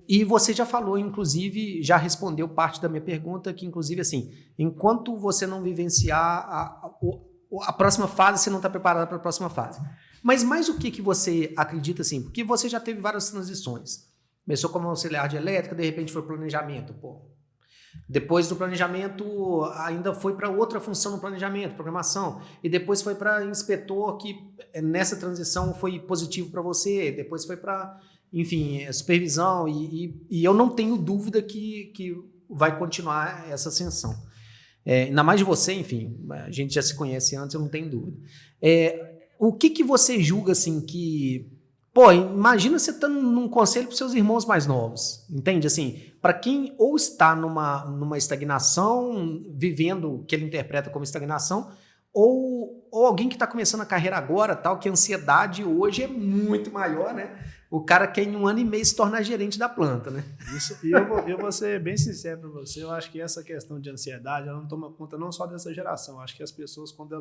E você já falou, inclusive, já respondeu parte da minha pergunta, que, inclusive, assim, enquanto você não vivenciar a próxima fase, você não está preparado para a próxima fase. Mas mais o que você acredita, assim? Porque você já teve várias transições. Começou como auxiliar de elétrica, de repente foi planejamento, Depois do planejamento, ainda foi para outra função no planejamento, programação. E depois foi para inspetor, que nessa transição foi positivo para você. Depois foi para, enfim, supervisão. E eu não tenho dúvida que vai continuar essa ascensão. Ainda mais de você, enfim, a gente já se conhece antes, eu não tenho dúvida. O que você julga, assim, que... imagina você estando num conselho para os seus irmãos mais novos, entende? Assim, para quem ou está numa estagnação, vivendo o que ele interpreta como estagnação, ou alguém que está começando a carreira agora, tal, que a ansiedade hoje é muito maior, né? O cara quer em 1 ano e meio se tornar gerente da planta, né? Isso, e eu vou ser bem sincero para você, eu acho que essa questão de ansiedade, ela não toma conta não só dessa geração, eu acho que as pessoas, quando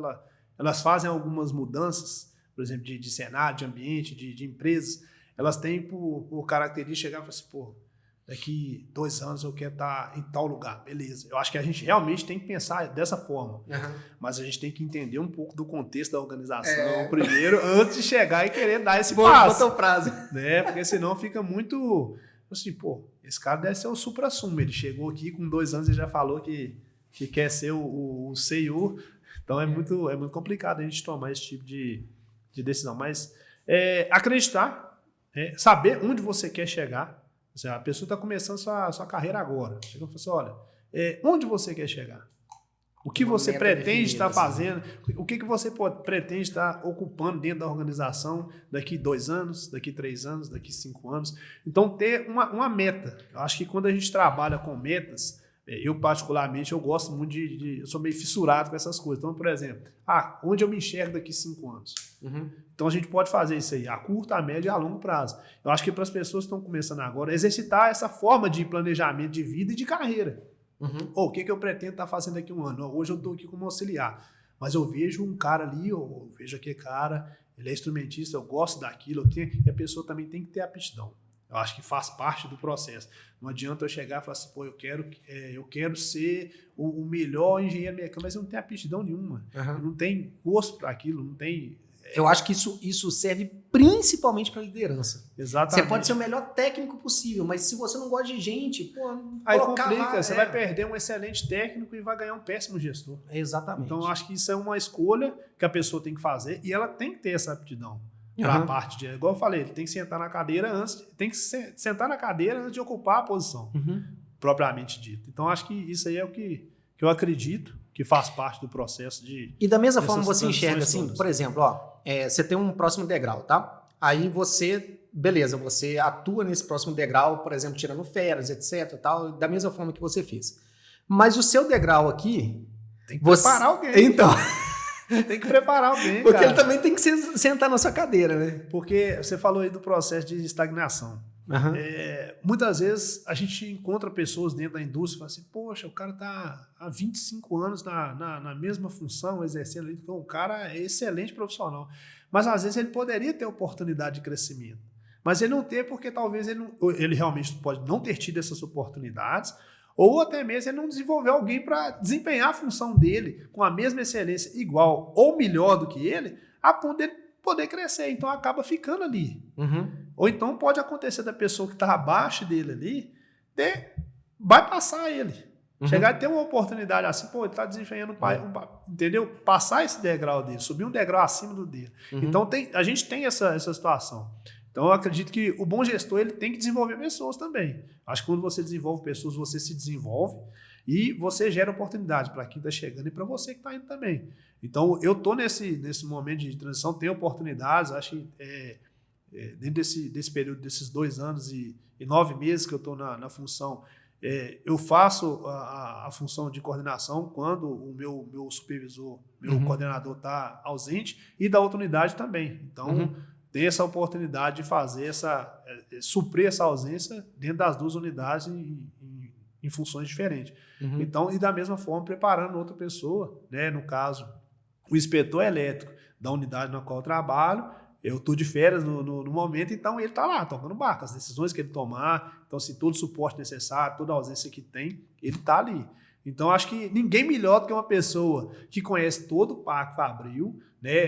elas fazem algumas mudanças, por exemplo, de cenário, de ambiente, de empresas, elas têm por característica chegar e falar assim, daqui 2 anos eu quero estar em tal lugar, beleza. Eu acho que a gente realmente tem que pensar dessa forma, mas a gente tem que entender um pouco do contexto da organização primeiro, antes de chegar e querer dar esse passo. Bota o prazo. Né? Porque senão fica muito assim, esse cara deve ser o supra-sumo, ele chegou aqui com 2 anos e já falou que quer ser o CEO, então é muito complicado a gente tomar esse tipo de decisão, mas acreditar, saber onde você quer chegar. A pessoa está começando sua carreira agora. Chega e fala assim, olha, onde você quer chegar? O que você pretende estar fazendo? O que você pretende estar ocupando dentro da organização daqui 2 anos, daqui 3 anos, daqui 5 anos? Então, ter uma meta. Eu acho que quando a gente trabalha com metas, eu particularmente, eu gosto muito eu sou meio fissurado com essas coisas. Então, por exemplo, onde eu me enxergo daqui 5 anos? Então, a gente pode fazer isso aí a curto, a médio e a longo prazo. Eu acho que para as pessoas que estão começando agora, exercitar essa forma de planejamento de vida e de carreira. O que eu pretendo estar fazendo daqui 1 ano? Hoje eu estou aqui como auxiliar, mas eu vejo um cara ali, eu vejo aquele cara, ele é instrumentista, eu gosto daquilo, e a pessoa também tem que ter aptidão. Eu acho que faz parte do processo. Não adianta eu chegar e falar assim, eu quero ser o melhor engenheiro mecânico, mas eu não tenho aptidão nenhuma. Eu não tenho gosto para aquilo, não tem... Eu acho que isso serve principalmente para liderança. Exatamente. Você pode ser o melhor técnico possível, mas se você não gosta de gente, aí complica, você vai perder um excelente técnico e vai ganhar um péssimo gestor. Exatamente. Então, eu acho que isso é uma escolha que a pessoa tem que fazer e ela tem que ter essa aptidão. para a parte de... Igual eu falei, ele tem que sentar na cadeira antes de ocupar a posição, propriamente dita. Então, acho que isso aí é o que eu acredito que faz parte do processo de... E da mesma forma você enxerga assim, todas. Por exemplo, você tem um próximo degrau, tá? Aí você, beleza, você atua nesse próximo degrau, por exemplo, tirando férias, etc, tal, da mesma forma que você fez. Mas o seu degrau aqui... Tem que preparar alguém. Então... Tem que preparar alguém, porque cara. ele também tem que sentar na sua cadeira, né? Porque você falou aí do processo de estagnação. Muitas vezes a gente encontra pessoas dentro da indústria e fala assim, poxa, o cara está há 25 anos na mesma função, exercendo, então o cara é excelente profissional. Mas às vezes ele poderia ter oportunidade de crescimento. Mas ele não tem porque talvez ele realmente pode não ter tido essas oportunidades, ou até mesmo ele não desenvolveu alguém para desempenhar a função dele com a mesma excelência, igual ou melhor do que ele, a ponto dele poder crescer. Então acaba ficando ali. Ou então pode acontecer da pessoa que está abaixo dele ali, vai passar ele. Chegar e ter uma oportunidade assim, ele está desempenhando, entendeu? Passar esse degrau dele, subir um degrau acima do dele. Então a gente tem essa situação. Então, eu acredito que o bom gestor ele tem que desenvolver pessoas também. Acho que quando você desenvolve pessoas, você se desenvolve e você gera oportunidade para quem está chegando e para você que está indo também. Então, eu estou nesse momento de transição, tenho oportunidades, acho que dentro desse período, desses 2 anos e 9 meses que eu estou na função, eu faço a função de coordenação quando o meu supervisor, meu coordenador está ausente, e da outra unidade também. Então, tem essa oportunidade de fazer suprir essa ausência dentro das 2 unidades em funções diferentes. Então, e da mesma forma, preparando outra pessoa, né? No caso, o inspetor elétrico da unidade na qual eu trabalho, eu estou de férias no momento, então ele está lá, tocando barco, as decisões que ele tomar, então, se todo o suporte necessário, toda a ausência que tem, ele está ali. Então, acho que ninguém melhor do que uma pessoa que conhece todo o Parque Fabril, né,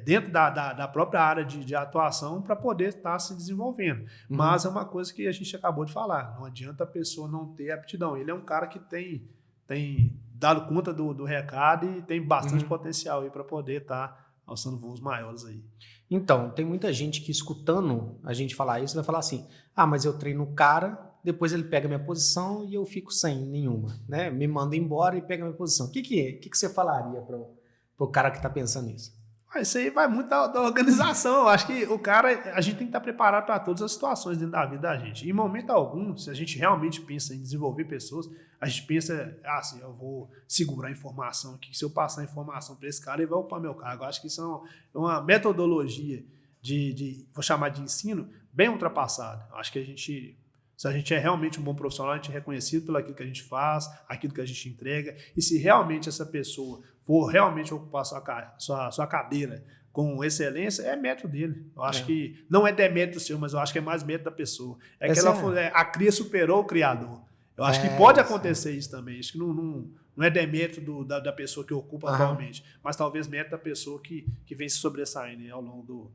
dentro da própria área de atuação, para poder estar se desenvolvendo. Mas é uma coisa que a gente acabou de falar, não adianta a pessoa não ter aptidão. Ele é um cara que tem dado conta do recado e tem bastante potencial para poder estar alçando voos maiores aí. Então, tem muita gente que, escutando a gente falar isso, vai falar assim, mas eu treino o cara, depois ele pega minha posição e eu fico sem nenhuma, né? Me manda embora e pega minha posição. O que você falaria para o cara que está pensando nisso? Isso aí vai muito da organização. Eu acho que a gente tem que estar preparado para todas as situações dentro da vida da gente. Em momento algum, se a gente realmente pensa em desenvolver pessoas, a gente pensa, assim, eu vou segurar a informação aqui, se eu passar a informação para esse cara, ele vai ocupar meu cargo. Eu acho que isso é uma metodologia vou chamar de ensino, bem ultrapassada. Eu acho que se a gente é realmente um bom profissional, a gente é reconhecido pelo aquilo que a gente faz, aquilo que a gente entrega, e se realmente essa pessoa for realmente ocupar sua cadeira com excelência, é mérito dele. Eu acho que não é demérito seu, mas eu acho que é mais mérito da pessoa. A cria superou o criador. Eu acho que pode acontecer isso também. Acho que não é demérito da pessoa que ocupa atualmente, mas talvez mérito da pessoa que vem se sobressaindo ao longo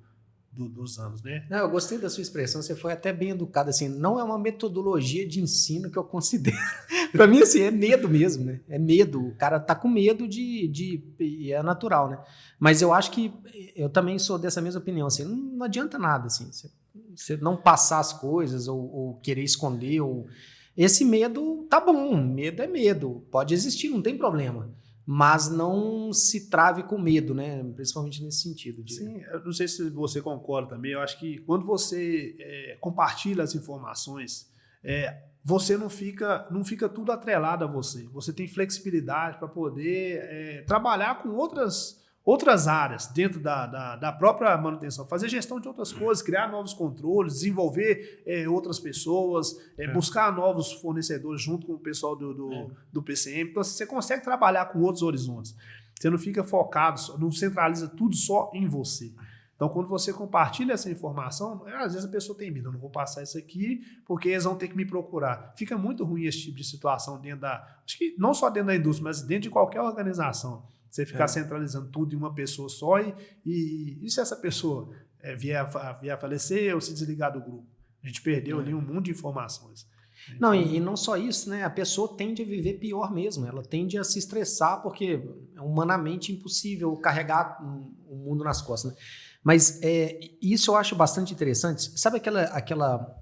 dos anos, né? Não, eu gostei da sua expressão, você foi até bem educado, assim, não é uma metodologia de ensino que eu considero. Para mim, assim, é medo mesmo, né? É medo, o cara tá com medo e é natural, né? Mas eu acho que eu também sou dessa mesma opinião, assim, não adianta nada, assim, você não passar as coisas ou querer esconder, esse medo tá bom, medo é medo, pode existir, não tem problema. Mas não se trave com medo, né? Principalmente nesse sentido. Sim, eu não sei se você concorda também, eu acho que quando você compartilha as informações, você não fica tudo atrelado a você. Você tem flexibilidade para poder trabalhar com outras áreas dentro da própria manutenção, fazer gestão de outras coisas, criar novos controles, desenvolver outras pessoas, buscar novos fornecedores junto com o pessoal do PCM. Então, você consegue trabalhar com outros horizontes. Você não fica focado, não centraliza tudo só em você. Então, quando você compartilha essa informação, às vezes a pessoa tem medo, eu não vou passar isso aqui porque eles vão ter que me procurar. Fica muito ruim esse tipo de situação acho que não só dentro da indústria, mas dentro de qualquer organização. Você ficar centralizando tudo em uma pessoa só e se essa pessoa vier a falecer ou se desligar do grupo? A gente perdeu ali um monte de informações. Não, e não só isso, né? A pessoa tende a viver pior mesmo. Ela tende a se estressar porque é humanamente impossível carregar o mundo nas costas, né? Mas isso eu acho bastante interessante. Sabe aquela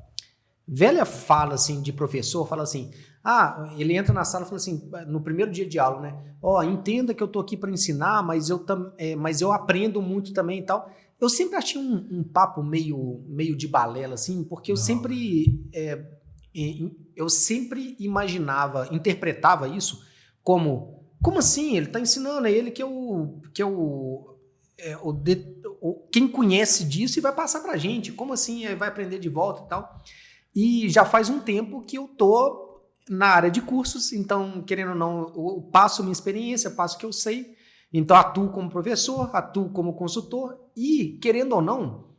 velha fala assim de professor, fala assim, ele entra na sala e fala assim, no primeiro dia de aula, né? Entenda que eu tô aqui para ensinar, mas eu aprendo muito também e tal. Eu sempre achei um papo meio de balela, assim, porque eu sempre interpretava isso como assim? Ele tá ensinando, é ele quem conhece disso e vai passar pra gente. Como assim? Vai aprender de volta e tal. E já faz um tempo que eu tô na área de cursos, então, querendo ou não, eu passo minha experiência, passo o que eu sei, então atuo como professor, atuo como consultor e, querendo ou não,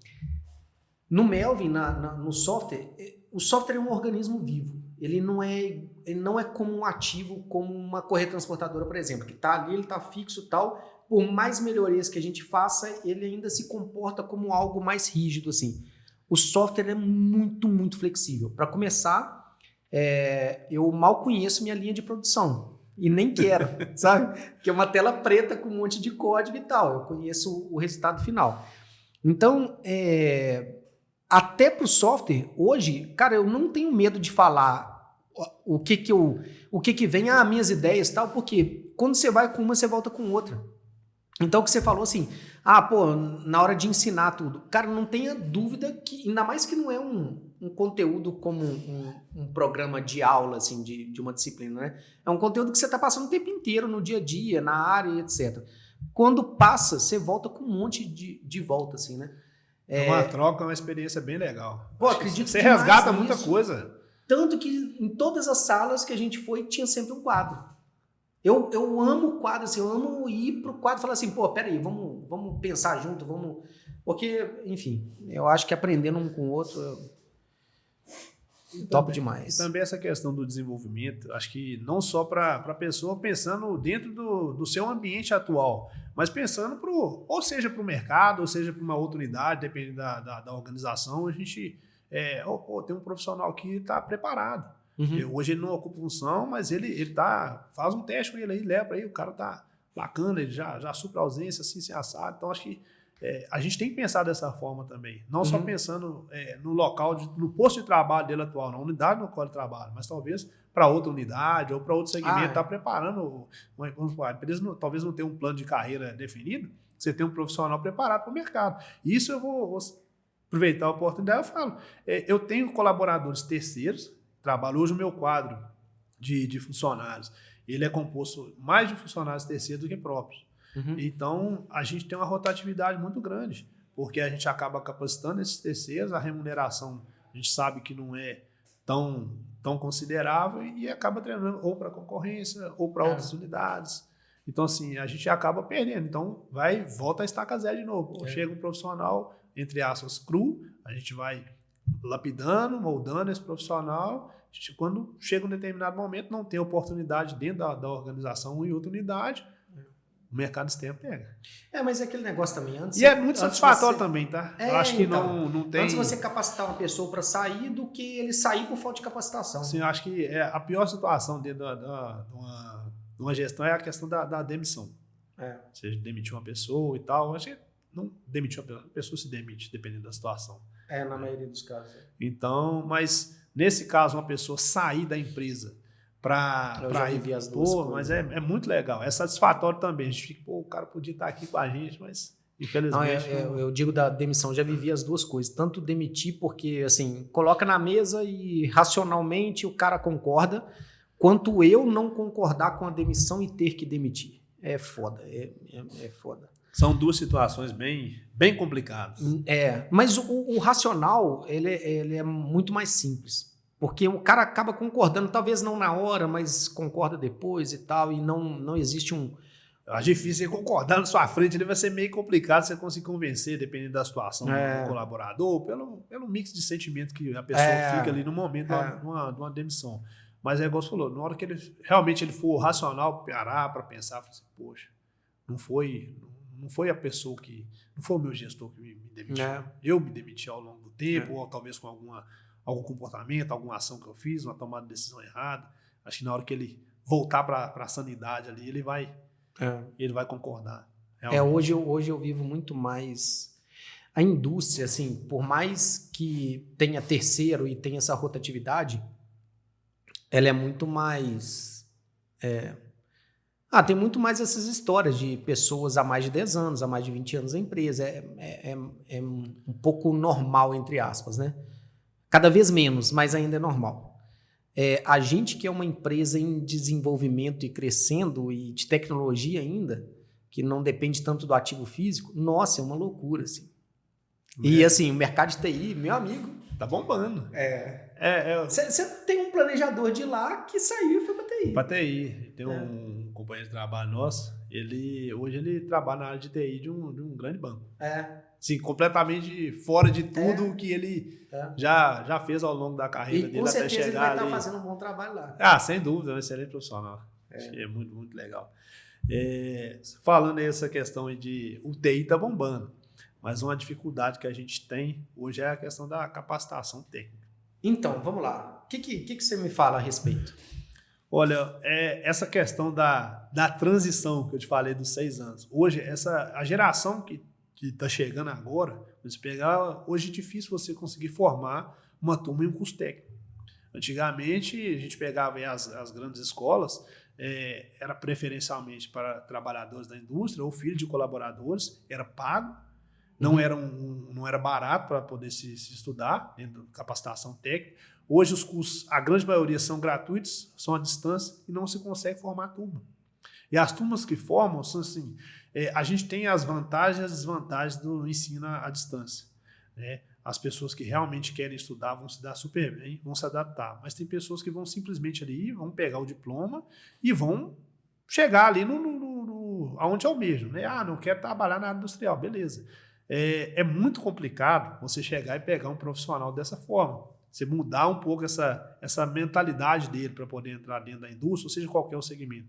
no Melvin, no software, o software é um organismo vivo. Ele não é como um ativo, como uma correia transportadora, por exemplo, que está ali, ele está fixo e tal. Por mais melhorias que a gente faça, ele ainda se comporta como algo mais rígido, assim. O software é muito, muito flexível. Para começar, eu mal conheço minha linha de produção. E nem quero, sabe? Que é uma tela preta com um monte de código e tal. Eu conheço o resultado final. Então, até para o software, hoje, cara, eu não tenho medo de falar o que vem, minhas ideias e tal, porque quando você vai com uma, você volta com outra. Então, o que você falou assim, na hora de ensinar tudo, cara, não tenha dúvida que, ainda mais que não é um conteúdo como um programa de aula, assim, de uma disciplina, né? É um conteúdo que você está passando o tempo inteiro no dia a dia, na área, etc. Quando passa, você volta com um monte de volta, assim, né? É uma troca, uma experiência bem legal. Acredito que você resgata muita coisa. Tanto que em todas as salas que a gente foi, tinha sempre um quadro. Eu amo quadro, assim, eu amo ir pro quadro e falar assim, peraí, vamos pensar junto, vamos... Porque, enfim, eu acho que aprendendo um com o outro, top demais. E também essa questão do desenvolvimento, acho que não só para a pessoa pensando dentro do seu ambiente atual, mas pensando ou seja para o mercado, ou seja para uma outra unidade, dependendo da organização, a gente tem um profissional que está preparado. Uhum. Hoje ele não ocupa função, mas ele faz um teste com ele aí, leva aí, o cara tá bacana, ele já supra a ausência, assim, assado. Então, acho que a gente tem que pensar dessa forma também. Não só pensando no local, no posto de trabalho dele atual, na unidade no qual ele trabalha, mas talvez para outra unidade ou para outro segmento, está preparando. A empresa talvez não tenha um plano de carreira definido, você tem um profissional preparado para o mercado. Isso eu vou aproveitar a oportunidade, eu falo. Eu tenho colaboradores terceiros, trabalho hoje o meu quadro de funcionários. Ele é composto mais de funcionários terceiros do que próprios. Então, a gente tem uma rotatividade muito grande, porque a gente acaba capacitando esses terceiros, a remuneração a gente sabe que não é tão considerável e acaba treinando ou para concorrência ou para outras unidades. Então, assim, a gente acaba perdendo. Então, volta a estaca zero de novo. Chega um profissional, entre aspas, cru, a gente vai lapidando, moldando esse profissional. Quando chega um determinado momento, não tem oportunidade dentro da organização em outra unidade, o mercado externo pega. Mas é aquele negócio também. E é muito satisfatório também, tá? Eu acho que não tem... Antes você capacitar uma pessoa para sair do que ele sair por falta de capacitação. Sim, eu acho que a pior situação dentro de uma gestão é a questão da demissão. Você demitir uma pessoa e tal. Eu acho que não demitir uma pessoa, a pessoa se demite, dependendo da situação. Na maioria dos casos. Então, mas nesse caso, uma pessoa sair da empresa para ir as duas coisas, mas é muito legal, é satisfatório também. A gente fica, o cara podia estar aqui com a gente, mas infelizmente... Eu digo da demissão, já vivi as duas coisas, tanto demitir porque, assim, coloca na mesa e racionalmente o cara concorda, quanto eu não concordar com a demissão e ter que demitir. É foda, é foda. São duas situações bem complicadas. Mas o racional, ele é muito mais simples. Porque o cara acaba concordando, talvez não na hora, mas concorda depois e tal, e não existe um... Eu acho difícil você concordar na sua frente, ele vai ser meio complicado você conseguir convencer, dependendo da situação do colaborador, pelo mix de sentimento que a pessoa fica ali no momento de uma demissão. Mas é igual você falou, na hora que ele realmente for racional, parar para pensar, assim, poxa, não foi a pessoa não foi o meu gestor que me demitiu. Eu me demiti ao longo do tempo, ou talvez com algum comportamento, alguma ação que eu fiz, uma tomada de decisão errada. Acho que na hora que ele voltar para a sanidade ali, ele vai concordar. Hoje eu vivo muito mais... A indústria, assim, por mais que tenha terceiro e tenha essa rotatividade, ela é muito mais... tem muito mais essas histórias de pessoas há mais de 10 anos, há mais de 20 anos na empresa. É um pouco normal, entre aspas, né? Cada vez menos, mas ainda é normal. A gente que é uma empresa em desenvolvimento e crescendo e de tecnologia ainda, que não depende tanto do ativo físico, nossa, é uma loucura, assim. E assim, o mercado de TI, meu amigo... Tá bombando. Você tem um planejador de lá que saiu e foi pra TI. Pra TI. Tem um companheiro de trabalho nosso, hoje ele trabalha na área de TI de um grande banco. Sim, completamente fora de tudo que ele já fez ao longo da carreira dele até chegar ali. E com certeza ele vai estar fazendo um bom trabalho lá. Sem dúvida, é um excelente profissional. Acho que é muito, muito legal. Falando aí essa questão aí de o TI tá bombando, mas uma dificuldade que a gente tem hoje é a questão da capacitação técnica. Então, vamos lá. O que você me fala a respeito? Olha, essa questão da transição que eu te falei dos 6 anos. Hoje, a geração que está chegando agora, hoje é difícil você conseguir formar uma turma em um curso técnico. Antigamente, a gente pegava aí as grandes escolas, era preferencialmente para trabalhadores da indústria ou filhos de colaboradores, era pago, não era barato para poder se estudar dentro da capacitação técnica. Hoje os cursos, a grande maioria são gratuitos, são à distância e não se consegue formar turma. E as turmas que formam são assim, a gente tem as vantagens e as desvantagens do ensino à distância, né? As pessoas que realmente querem estudar vão se dar super bem, vão se adaptar, mas tem pessoas que vão simplesmente ali, vão pegar o diploma e vão chegar ali aonde almejam, né? Não quero trabalhar na área industrial, beleza. É muito complicado você chegar e pegar um profissional dessa forma. Você mudar um pouco essa mentalidade dele para poder entrar dentro da indústria, ou seja, qualquer segmento.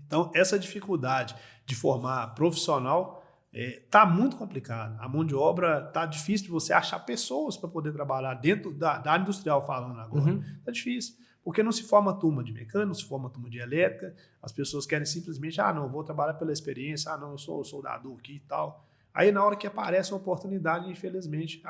Então, essa dificuldade de formar profissional está muito complicada. A mão de obra está difícil de você achar pessoas para poder trabalhar dentro da área industrial, falando agora. Está difícil, porque não se forma turma de mecânica, não se forma turma de elétrica, as pessoas querem simplesmente, não, eu vou trabalhar pela experiência, não, eu sou soldador aqui e tal. Aí, na hora que aparece uma oportunidade, infelizmente,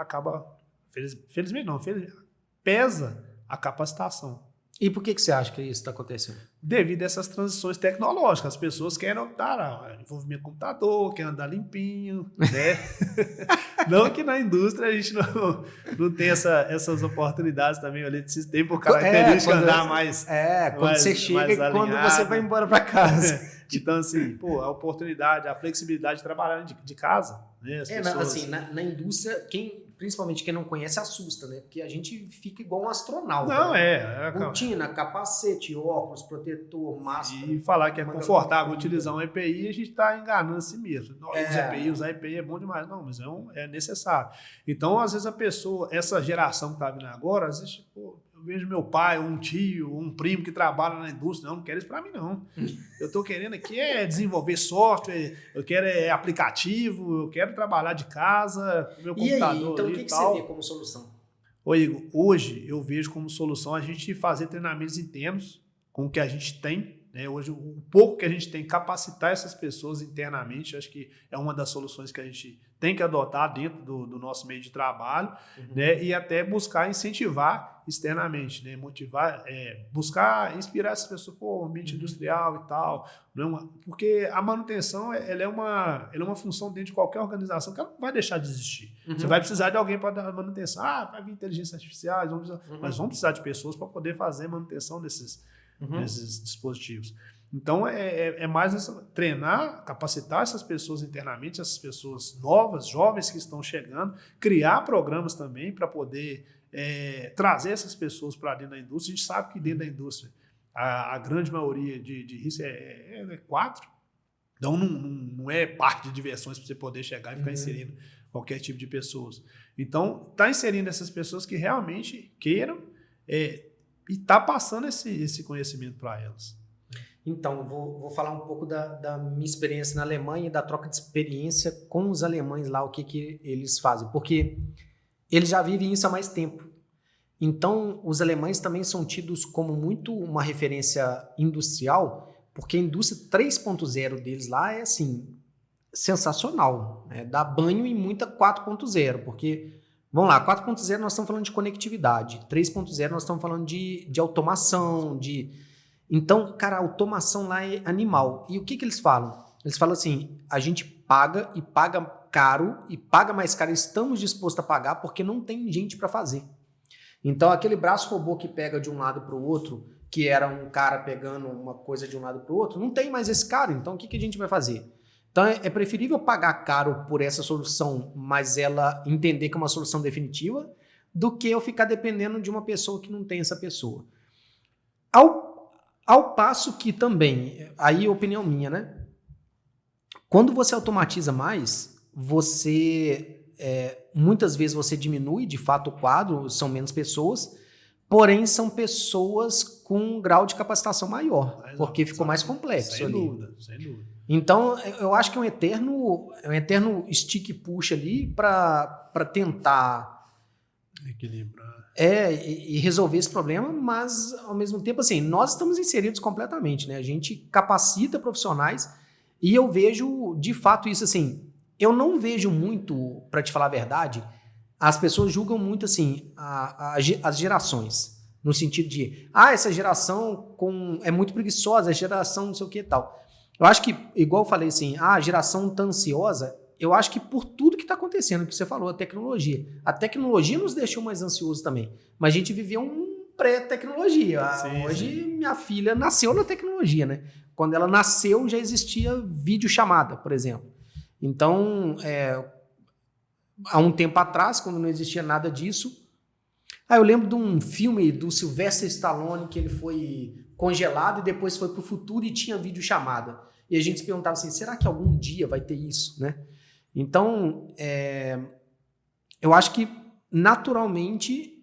pesa a capacitação. E por que você acha que isso está acontecendo? Devido a essas transições tecnológicas. As pessoas querem optar envolvimento com computador, querem andar limpinho, né? Não que na indústria a gente não tem essas oportunidades também, o eletricista tem por característica andar mais quando você chega e quando você vai embora para casa. Então, assim, a oportunidade, a flexibilidade de trabalhar de casa, né? Assim, na indústria, principalmente quem não conhece, assusta, né? Porque a gente fica igual um astronauta. Não, botina, capacete, óculos, protetor, máscara. E falar que é confortável utilizar um EPI, a gente está enganando a si mesmo. Usar EPI é bom demais. Não, mas é necessário. Então, às vezes a pessoa, essa geração que está vindo agora, às vezes, eu vejo meu pai, um tio, um primo que trabalha na indústria, não quero isso para mim, não. Eu estou querendo aqui desenvolver software, eu quero aplicativo, eu quero trabalhar de casa, meu computador. E aí, então o que você vê como solução? Igor, hoje eu vejo como solução a gente fazer treinamentos internos com o que a gente tem, né? Hoje, o pouco que a gente tem, capacitar essas pessoas internamente, acho que é uma das soluções que a gente tem que adotar dentro do nosso meio de trabalho, né? E até buscar incentivar externamente, né? Motivar, buscar inspirar essas pessoas, ambiente industrial e tal, porque a manutenção ela é uma função dentro de qualquer organização que ela não vai deixar de existir. Você vai precisar de alguém para dar manutenção, vai vir inteligência artificial, mas vamos precisar de pessoas para poder fazer manutenção desses dispositivos. Então, é mais treinar, capacitar essas pessoas internamente, essas pessoas novas, jovens que estão chegando, criar programas também para poder trazer essas pessoas para dentro da indústria. A gente sabe que dentro da indústria a grande maioria de risco é 4, então não é parque de diversões para você poder chegar e ficar inserindo qualquer tipo de pessoas. Então, está inserindo essas pessoas que realmente queiram e está passando esse conhecimento para elas. Então, vou falar um pouco da minha experiência na Alemanha e da troca de experiência com os alemães lá, o que eles fazem, porque eles já vivem isso há mais tempo. Então, os alemães também são tidos como muito uma referência industrial, porque a indústria 3.0 deles lá é assim, sensacional, né? Dá banho em muita 4.0, porque, vamos lá, 4.0 nós estamos falando de conectividade, 3.0 nós estamos falando de automação, Então, cara, a automação lá é animal. E o que eles falam? Eles falam assim, a gente paga e paga caro e paga mais caro, estamos dispostos a pagar porque não tem gente para fazer. Então, aquele braço robô que pega de um lado para o outro, que era um cara pegando uma coisa de um lado para o outro, não tem mais esse cara. Então, o que a gente vai fazer? Então, é preferível pagar caro por essa solução, mas ela entender que é uma solução definitiva, do que eu ficar dependendo de uma pessoa que não tem essa pessoa. Ao passo que também, aí é opinião minha, né? Quando você automatiza mais, muitas vezes você diminui, de fato, o quadro, são menos pessoas, porém são pessoas com um grau de capacitação maior, porque ficou mais complexo sem ali. Dúvida, sem dúvida. Então, eu acho que é um eterno stick push ali para tentar equilibrar. E resolver esse problema, mas ao mesmo tempo, assim, nós estamos inseridos completamente, né? A gente capacita profissionais e eu vejo, de fato, isso assim, eu não vejo muito, para te falar a verdade, as pessoas julgam muito, assim, as gerações, no sentido de, essa geração é muito preguiçosa, a geração não sei o que e tal. Eu acho que, igual eu falei assim, a geração tá ansiosa, eu acho que por tudo que está acontecendo, que você falou, a tecnologia nos deixou mais ansiosos também, mas a gente viveu um pré-tecnologia. Hoje, minha filha nasceu na tecnologia, né? Quando ela nasceu, já existia videochamada, por exemplo. Então, há um tempo atrás, quando não existia nada disso, eu lembro de um filme do Sylvester Stallone, que ele foi congelado e depois foi para o futuro e tinha videochamada. E a gente se perguntava assim, será que algum dia vai ter isso, né? Então, eu acho que naturalmente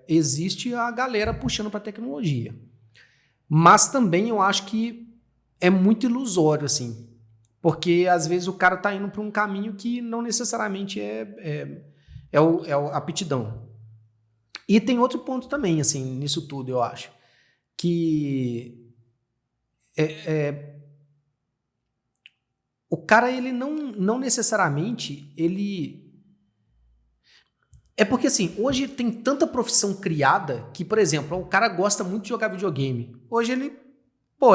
existe a galera puxando para a tecnologia. Mas também eu acho que é muito ilusório, assim. Porque às vezes o cara está indo para um caminho que não necessariamente é a aptidão. E tem outro ponto também, assim, nisso tudo, eu acho. Que o cara, ele não necessariamente, é porque, assim, hoje tem tanta profissão criada que, por exemplo, o cara gosta muito de jogar videogame. Hoje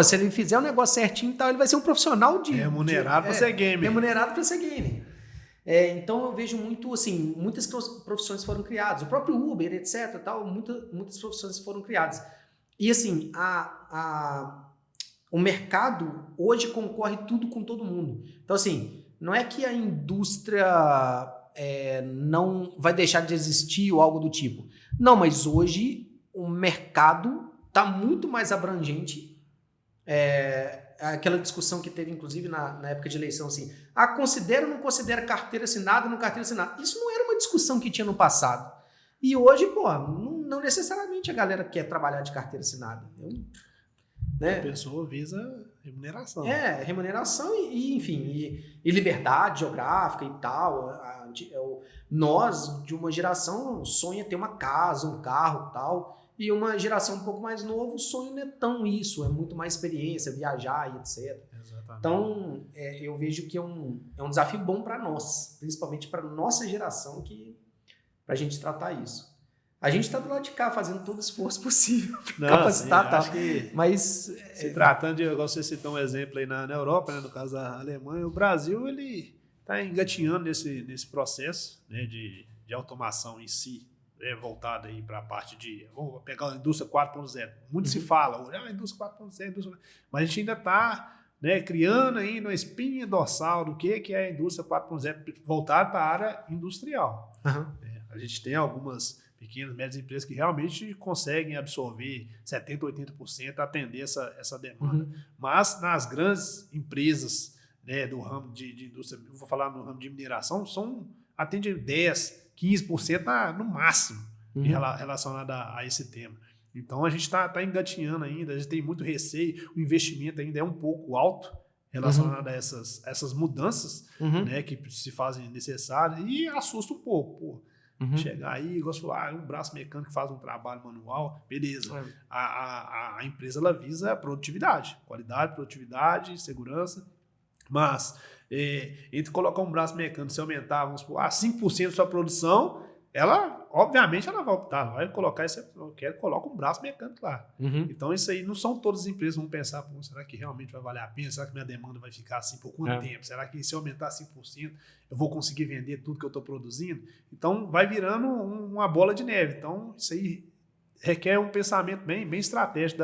se ele fizer o negócio certinho e tal, ele vai ser um profissional remunerado para ser gamer. Remunerado para ser gamer. Então, eu vejo muito, assim, muitas profissões foram criadas. O próprio Uber, etc, tal, muitas profissões foram criadas. E, assim, o mercado hoje concorre tudo com todo mundo. Então, assim, não é que a indústria não vai deixar de existir ou algo do tipo. Não, mas hoje o mercado está muito mais abrangente. Aquela discussão que teve, inclusive, na época de eleição, assim, considera ou não considera carteira assinada ou não carteira assinada? Isso não era uma discussão que tinha no passado. E hoje, não necessariamente a galera quer trabalhar de carteira assinada. Né? A pessoa visa remuneração. Remuneração enfim, e liberdade geográfica e tal. Nós, de uma geração, sonha ter uma casa, um carro e tal. E uma geração um pouco mais nova, o sonho não é tão isso. É muito mais experiência, viajar e etc. Exatamente. Então, eu vejo que é um desafio bom para nós. Principalmente para nossa geração, para a gente tratar isso. A gente está do lado de cá fazendo todo o esforço possível para capacitar, acho que mas se tratando de, igual você citou um exemplo aí na Europa, né, no caso da Alemanha, o Brasil ele está engatinhando nesse processo, né, de automação em si, voltado aí para a parte de, vamos pegar a indústria 4.0. Muito se fala, indústria 4.0, mas a gente ainda está, né, criando ainda uma espinha dorsal do que é a indústria 4.0 voltada para a área industrial. A gente tem algumas pequenas, médias empresas que realmente conseguem absorver 70%, 80%, atender essa demanda. Mas nas grandes empresas, né, do ramo de indústria, eu vou falar no ramo de mineração, atende 10%, 15% no máximo relacionado a esse tema. Então a gente está engatinhando ainda, a gente tem muito receio, o investimento ainda é um pouco alto relacionado a essas mudanças, né, que se fazem necessárias, e assusta um pouco, chegar aí, igual você falou, um braço mecânico que faz um trabalho manual, beleza. A empresa ela visa produtividade, qualidade, produtividade, segurança, Mas entre colocar um braço mecânico e aumentar, vamos supor, 5% da sua produção, obviamente, ela vai optar, ela vai colocar eu quero coloca um braço mecânico lá. Então, isso aí não são todas as empresas que vão pensar, será que realmente vai valer a pena? Será que minha demanda vai ficar assim por quanto tempo? Será que se eu aumentar 5%, eu vou conseguir vender tudo que eu estou produzindo? Então, vai virando uma bola de neve. Então, isso aí requer um pensamento bem estratégico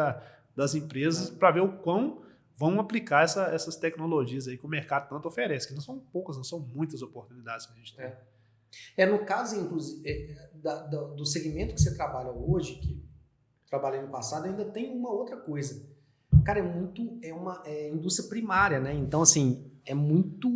das empresas para ver o quão vão aplicar essas tecnologias aí que o mercado tanto oferece, que não são poucas, não são muitas oportunidades que a gente tem. No caso, inclusive, do segmento que você trabalha hoje, que trabalhei no passado, ainda tem uma outra coisa. Cara, é indústria primária, né? Então, assim, é muito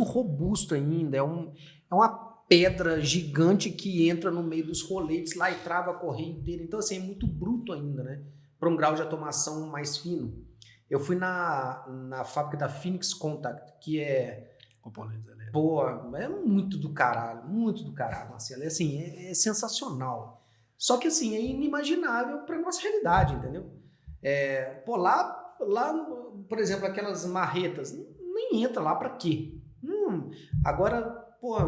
robusto ainda, é uma pedra gigante que entra no meio dos roletes lá e trava a correia inteira. Então, assim, é muito bruto ainda, né? Para um grau de automação mais fino. Eu fui na fábrica da Phoenix Contact, que é... Componentes elétricos. Pô, é muito do caralho, Marcelo. Assim, é sensacional. Só que, assim, é inimaginável para nossa realidade, entendeu? Lá, por exemplo, aquelas marretas, nem entra lá para quê? Agora, pô,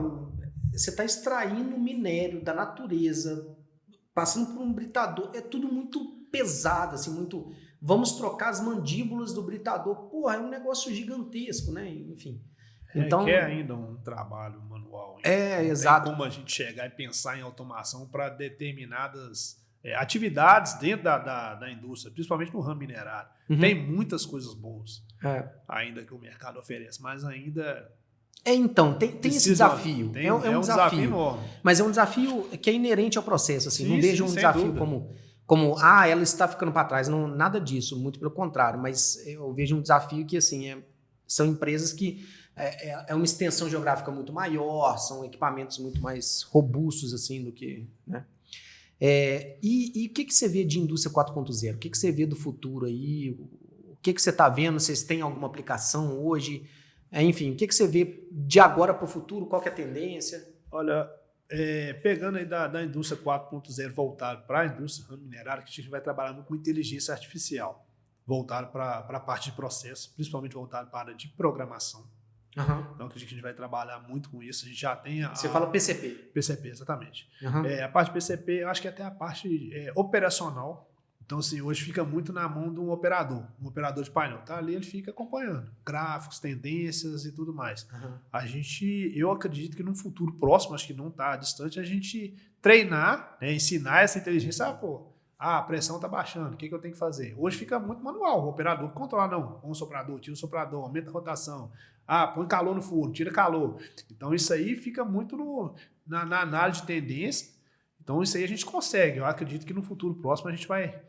você está extraindo minério da natureza, passando por um britador, é tudo muito pesado, assim, muito... Vamos trocar as mandíbulas do britador. Porra, é um negócio gigantesco, né? Enfim. Então, requer ainda um trabalho manual. Exato. Tem como a gente chegar e pensar em automação para determinadas atividades dentro da indústria, principalmente no ramo minerário. Tem muitas coisas boas ainda que o mercado oferece, mas ainda... Então, tem esse desafio. É um desafio enorme. Mas é um desafio que é inerente ao processo. Assim, não vejo um desafio como ela está ficando para trás. Não, nada disso, muito pelo contrário. Mas eu vejo um desafio que assim, são empresas que é uma extensão geográfica muito maior, são equipamentos muito mais robustos assim, do que... Né? E o que você vê de indústria 4.0? O que você vê do futuro aí? O que você está vendo? Vocês têm alguma aplicação hoje? Enfim, o que você vê de agora para o futuro? Qual que é a tendência? Olha, pegando aí da indústria 4.0 voltado para a indústria minerária, que a gente vai trabalhar muito com inteligência artificial, voltado para a parte de processo, principalmente voltado para a área de programação. Então, a gente vai trabalhar muito com isso. A gente já tem Você fala PCP. PCP, exatamente. A parte de PCP, eu acho que até a parte operacional. Então, assim, hoje fica muito na mão de um operador de painel. Tá ali, ele fica acompanhando gráficos, tendências e tudo mais. Eu acredito que num futuro próximo, acho que não está distante, a gente treinar, ensinar essa inteligência. A pressão está baixando, o que eu tenho que fazer? Hoje fica muito manual, o operador controla, não. Põe um soprador, tira o soprador, aumenta a rotação. Põe calor no forno, tira calor. Então, isso aí fica muito na análise de tendência. Então, isso aí a gente consegue. Eu acredito que no futuro próximo a gente vai,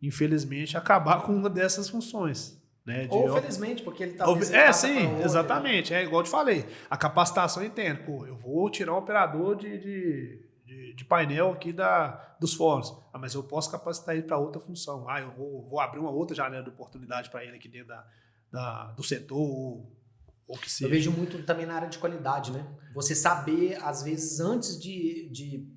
infelizmente, acabar com uma dessas funções. Né? Ou felizmente, porque ele está... sim, exatamente. É igual eu te falei. A capacitação entende. Eu vou tirar um operador de painel aqui dos fornos. Mas eu posso capacitar ele para outra função. Eu vou abrir uma outra janela de oportunidade para ele aqui dentro do setor, ou que seja. Eu vejo muito também na área de qualidade, né? Você saber, às vezes, antes de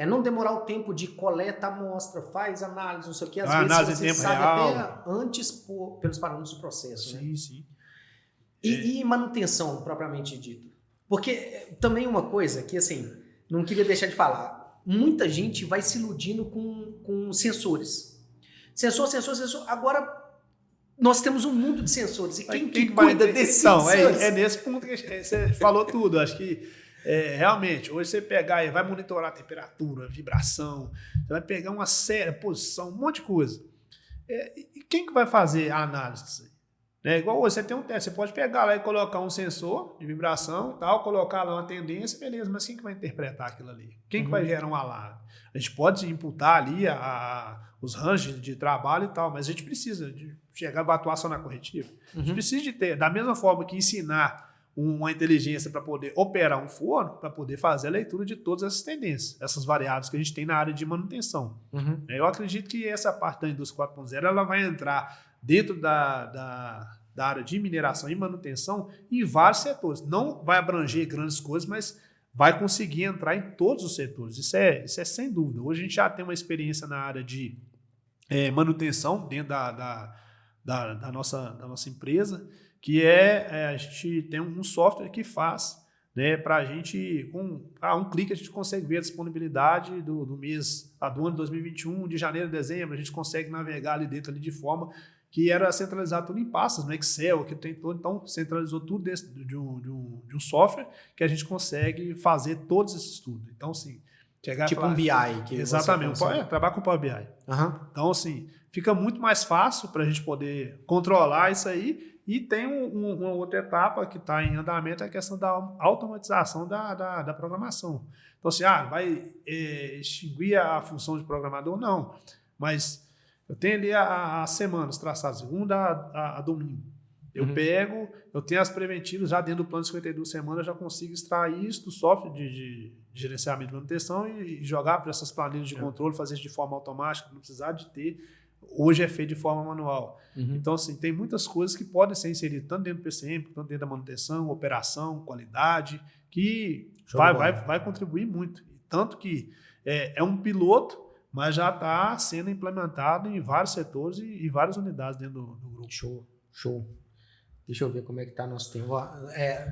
não demorar o tempo de coleta a amostra, faz análise, não sei o que, às vezes você sabe real. Até antes pelos parâmetros do processo. Sim, né? Sim. E manutenção, propriamente dito. Porque também uma coisa que, assim, não queria deixar de falar, muita gente vai se iludindo com sensores. Sensor. Agora, nós temos um mundo de sensores. E quem cuida desses sensores? É nesse ponto que você falou tudo. Acho que, realmente, hoje você pegar e vai monitorar a temperatura, vibração, você vai pegar uma série, posição, um monte de coisa. E quem que vai fazer a análise disso aí? Igual hoje, você tem um teste, você pode pegar lá e colocar um sensor de vibração e tal, colocar lá uma tendência, beleza, mas quem que vai interpretar aquilo ali? Quem que vai gerar um alarme? A gente pode imputar ali os ranges de trabalho e tal, mas a gente precisa de chegar a atuar só na corretiva. A gente precisa de ter, da mesma forma que ensinar uma inteligência para poder operar um forno, para poder fazer a leitura de todas essas tendências, essas variáveis que a gente tem na área de manutenção. Eu acredito que essa parte da indústria 4.0 ela vai entrar dentro da área de mineração e manutenção em vários setores. Não vai abranger grandes coisas, mas vai conseguir entrar em todos os setores. Isso é sem dúvida. Hoje a gente já tem uma experiência na área de manutenção dentro da nossa empresa, que a gente tem um software que faz, né, para a gente, com um clique, a gente consegue ver a disponibilidade do mês, do ano 2021, de janeiro a dezembro, a gente consegue navegar ali dentro ali de forma que era centralizado tudo em pastas, no Excel, que tem todo, então centralizou tudo dentro de um software que a gente consegue fazer todos esses estudos. Então, assim, chegar tipo falar, um BI. Que exatamente, trabalhar com Power BI. Uhum. Então, assim, fica muito mais fácil para a gente poder controlar isso aí. E tem uma outra etapa que está em andamento, é a questão da automatização da programação. Então, assim, vai extinguir a função de programador? Não, mas eu tenho ali as semanas traçadas, segunda a domingo. Eu pego, eu tenho as preventivas, já dentro do plano de 52 semanas, eu já consigo extrair isso do software de gerenciamento de manutenção e jogar para essas planilhas de controle, fazer isso de forma automática, não precisar de ter. Hoje é feito de forma manual. Então, assim, tem muitas coisas que podem ser inseridas tanto dentro do PCM, tanto dentro da manutenção, operação, qualidade, que vai contribuir muito. Tanto que é um piloto, mas já está sendo implementado em vários setores e várias unidades dentro do grupo. Show. Deixa eu ver como é que tá nosso tempo.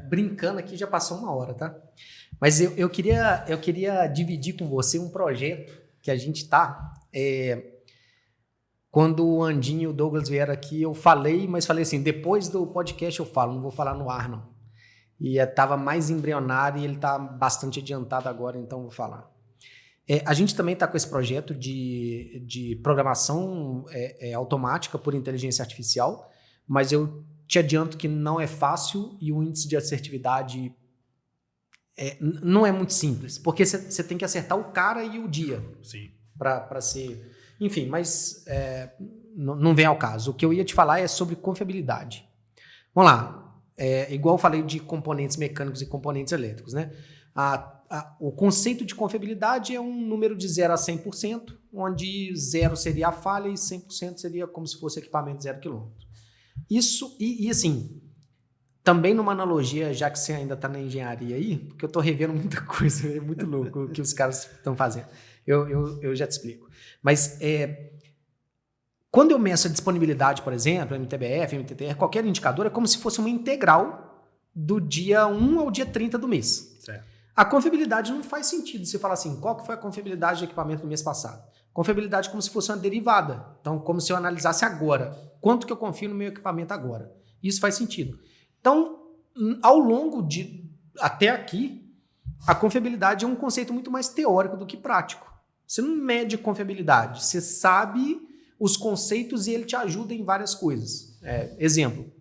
Brincando aqui, já passou 1 hora, tá? Mas eu queria dividir com você um projeto que a gente tá... Quando o Andinho e o Douglas vieram aqui, eu falei, mas falei assim, depois do podcast eu falo, não vou falar no ar, não. E estava mais embrionário e ele está bastante adiantado agora, então vou falar. A gente também está com esse projeto de programação automática por inteligência artificial, mas eu te adianto que não é fácil e o índice de assertividade não é muito simples, porque você tem que acertar o cara e o dia. Sim. Para ser... Enfim, mas não vem ao caso. O que eu ia te falar é sobre confiabilidade. Vamos lá. Igual eu falei de componentes mecânicos e componentes elétricos, né? O conceito de confiabilidade é um número de 0 a 100%, onde 0 seria a falha e 100% seria como se fosse equipamento 0 km. Isso, e assim, também numa analogia, já que você ainda está na engenharia aí, porque eu estou revendo muita coisa, é muito louco o que os caras estão fazendo. Eu já te explico. Mas quando eu meço a disponibilidade, por exemplo, MTBF, MTTR, qualquer indicador, é como se fosse uma integral do dia 1 ao dia 30 do mês. Certo. A confiabilidade não faz sentido você falar assim, qual que foi a confiabilidade do equipamento do mês passado? Confiabilidade é como se fosse uma derivada. Então, como se eu analisasse agora. Quanto que eu confio no meu equipamento agora? Isso faz sentido. Então, ao longo até aqui, a confiabilidade é um conceito muito mais teórico do que prático. Você não mede confiabilidade, você sabe os conceitos e ele te ajuda em várias coisas. Exemplo,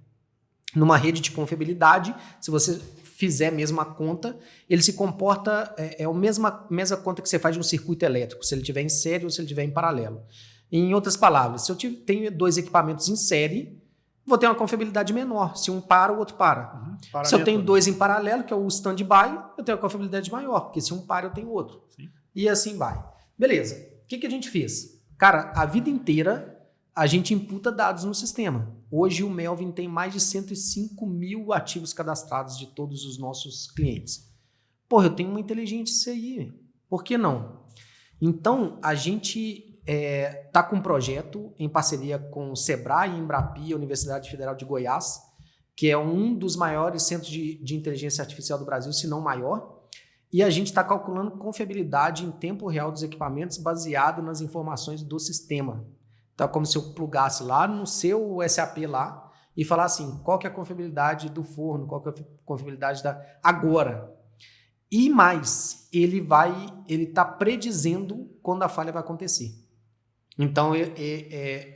numa rede de confiabilidade, se você fizer mesmo a conta, ele se comporta, a mesma conta que você faz de um circuito elétrico, se ele estiver em série ou se ele estiver em paralelo. Em outras palavras, se eu tenho 2 equipamentos em série, vou ter uma confiabilidade menor. Se um para, o outro para. Se eu tenho 2 em paralelo, que é o stand-by, eu tenho uma confiabilidade maior, porque se um para, eu tenho outro. Sim. E assim vai. Beleza. O que a gente fez? Cara, a vida inteira a gente imputa dados no sistema. Hoje o Melvin tem mais de 105 mil ativos cadastrados de todos os nossos clientes. Porra, eu tenho uma inteligência aí. Por que não? Então, a gente está com um projeto em parceria com o Sebrae, Embrapi, a Universidade Federal de Goiás, que é um dos maiores centros de inteligência artificial do Brasil, se não maior. E a gente está calculando confiabilidade em tempo real dos equipamentos baseado nas informações do sistema. Então, é como se eu plugasse lá no seu SAP lá e falar assim, qual que é a confiabilidade do forno, qual que é a confiabilidade agora. E mais, ele está predizendo quando a falha vai acontecer. Então,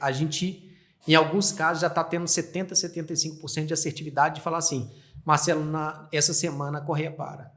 a gente, em alguns casos, já está tendo 70%, 75% de assertividade de falar assim, Marcelo, essa semana a correia para.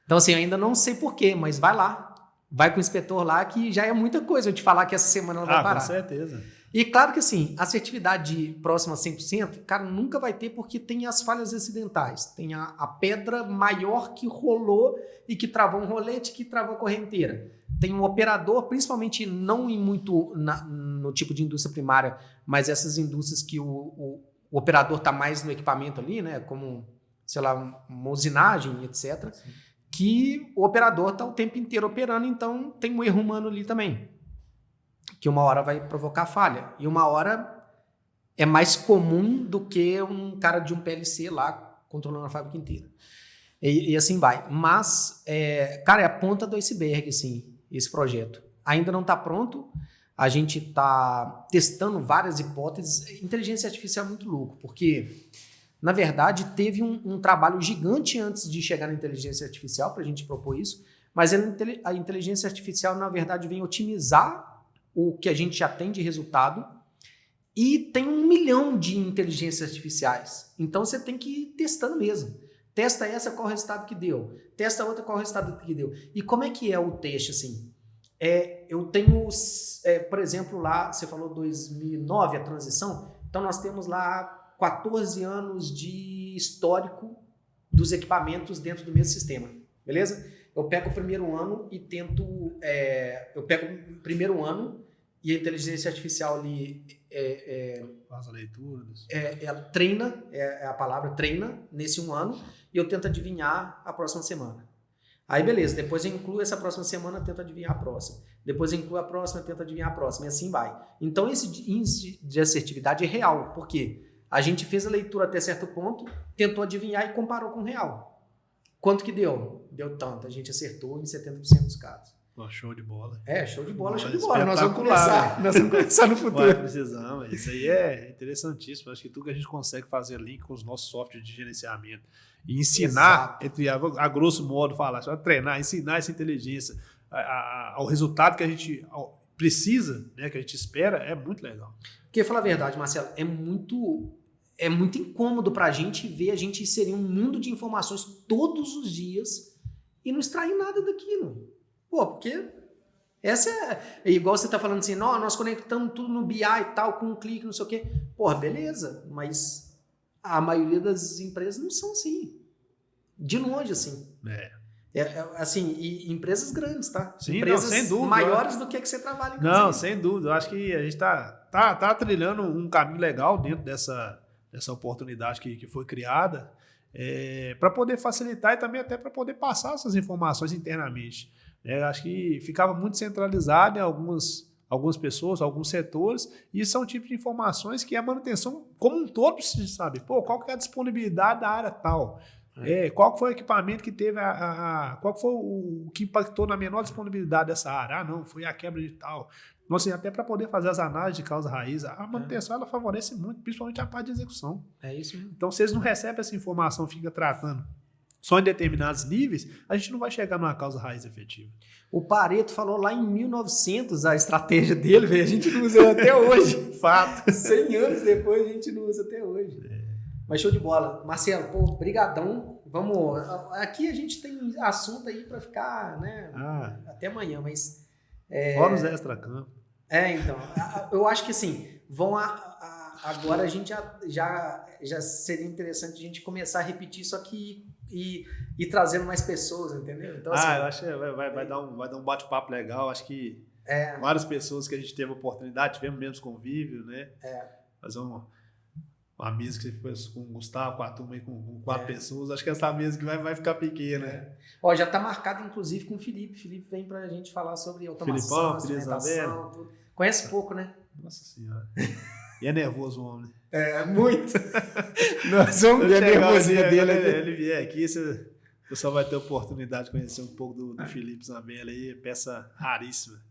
Então, assim, eu ainda não sei porquê, mas vai lá. Vai com o inspetor lá, que já é muita coisa eu te falar que essa semana ela vai parar. Com certeza. E claro que, assim, assertividade próxima a 100%, cara, nunca vai ter porque tem as falhas acidentais. Tem a pedra maior que rolou e que travou um rolete, que travou a correnteira. Tem um operador, principalmente não em muito no tipo de indústria primária, mas essas indústrias que o operador está mais no equipamento ali, né? Como, sei lá, uma usinagem, etc., sim, que o operador está o tempo inteiro operando, então tem um erro humano ali também, que uma hora vai provocar falha, e uma hora é mais comum do que um cara de um PLC lá controlando a fábrica inteira. E assim vai. Mas, cara, é a ponta do iceberg, assim, esse projeto. Ainda não está pronto. A gente está testando várias hipóteses. Inteligência artificial é muito louco, porque, na verdade, teve um trabalho gigante antes de chegar na inteligência artificial para a gente propor isso, mas a inteligência artificial, na verdade, vem otimizar o que a gente já tem de resultado e tem 1 milhão de inteligências artificiais. Então, você tem que ir testando mesmo. Testa essa, qual o resultado que deu. Testa outra, qual o resultado que deu. E como é que é o teste, assim? Eu tenho, por exemplo, lá, você falou 2009, a transição. Então, nós temos lá 14 anos de histórico dos equipamentos dentro do mesmo sistema. Beleza? Eu pego o primeiro ano e tento... eu pego o primeiro ano e a inteligência artificial ali... faz a leitura. ela treina, é a palavra treina, nesse 1 ano, e eu tento adivinhar a próxima semana. Aí beleza, depois eu incluo essa próxima semana, tento adivinhar a próxima. Depois eu incluo a próxima, tento adivinhar a próxima, e assim vai. Então esse índice de assertividade é real, porque a gente fez a leitura até certo ponto, tentou adivinhar e comparou com o real. Quanto que deu? Deu tanto, a gente acertou em 70% dos casos. Show de bola. Show de bola, show de bola. Nós vamos começar no futuro. Precisamos. Isso aí é interessantíssimo. Acho que tudo que a gente consegue fazer link com os nossos softwares de gerenciamento e ensinar, entre a grosso modo, falar, só treinar, ensinar essa inteligência ao resultado que a gente precisa, né, que a gente espera, é muito legal. Porque, falar a verdade, Marcelo, é muito incômodo pra gente ver a gente inserir um mundo de informações todos os dias e não extrair nada daquilo. Pô, porque essa é igual você tá falando assim, nós conectamos tudo no BI e tal, com um clique, não sei o quê. Porra, beleza, mas a maioria das empresas não são assim. De longe, assim. Assim, e empresas grandes, tá? Sim, empresas sem dúvida, maiores do que você trabalha. Inclusive. Não, sem dúvida. Eu acho que a gente tá trilhando um caminho legal dentro dessa oportunidade que foi criada para poder facilitar e também até para poder passar essas informações internamente. Acho que ficava muito centralizado em algumas pessoas, alguns setores, e isso é um tipo de informações que a manutenção como um todo precisa saber. Qual que é a disponibilidade da área tal? Qual foi o equipamento que teve qual foi o que impactou na menor disponibilidade dessa área? Não, foi a quebra de tal. Então, assim, até para poder fazer as análises de causa raiz, a manutenção ela favorece muito, principalmente a parte de execução. É isso mesmo. Então, se eles não recebem essa informação, fica tratando só em determinados níveis, a gente não vai chegar numa causa raiz efetiva. O Pareto falou lá em 1900 a estratégia dele, velho, a gente não usa até hoje. Fato. 100 anos depois a gente não usa até hoje. Mas show de bola. Marcelo, brigadão. Vamos... Aqui a gente tem assunto aí para ficar, né, até amanhã, mas... Fora os extra-campo. Então. Eu acho que assim, agora a gente já seria interessante a gente começar a repetir isso aqui e trazendo mais pessoas, entendeu? Então, assim, eu acho que vai dar um bate-papo legal. Acho que várias pessoas que a gente teve a oportunidade, tivemos mesmo convívio, né? Fazer uma mesa que você fez com o Gustavo, com a turma aí, com 4 pessoas. Acho que essa mesa que vai ficar pequena, né? Já está marcado, inclusive, com o Felipe. Felipe vem pra gente falar sobre automação, alimentação, tudo. Conhece pouco, né? Nossa Senhora. E é nervoso o homem. Muito. Nós vamos ver a nervosinha dele. Ele vier aqui, você só vai ter a oportunidade de conhecer um pouco do Felipe Zambelli aí, peça raríssima.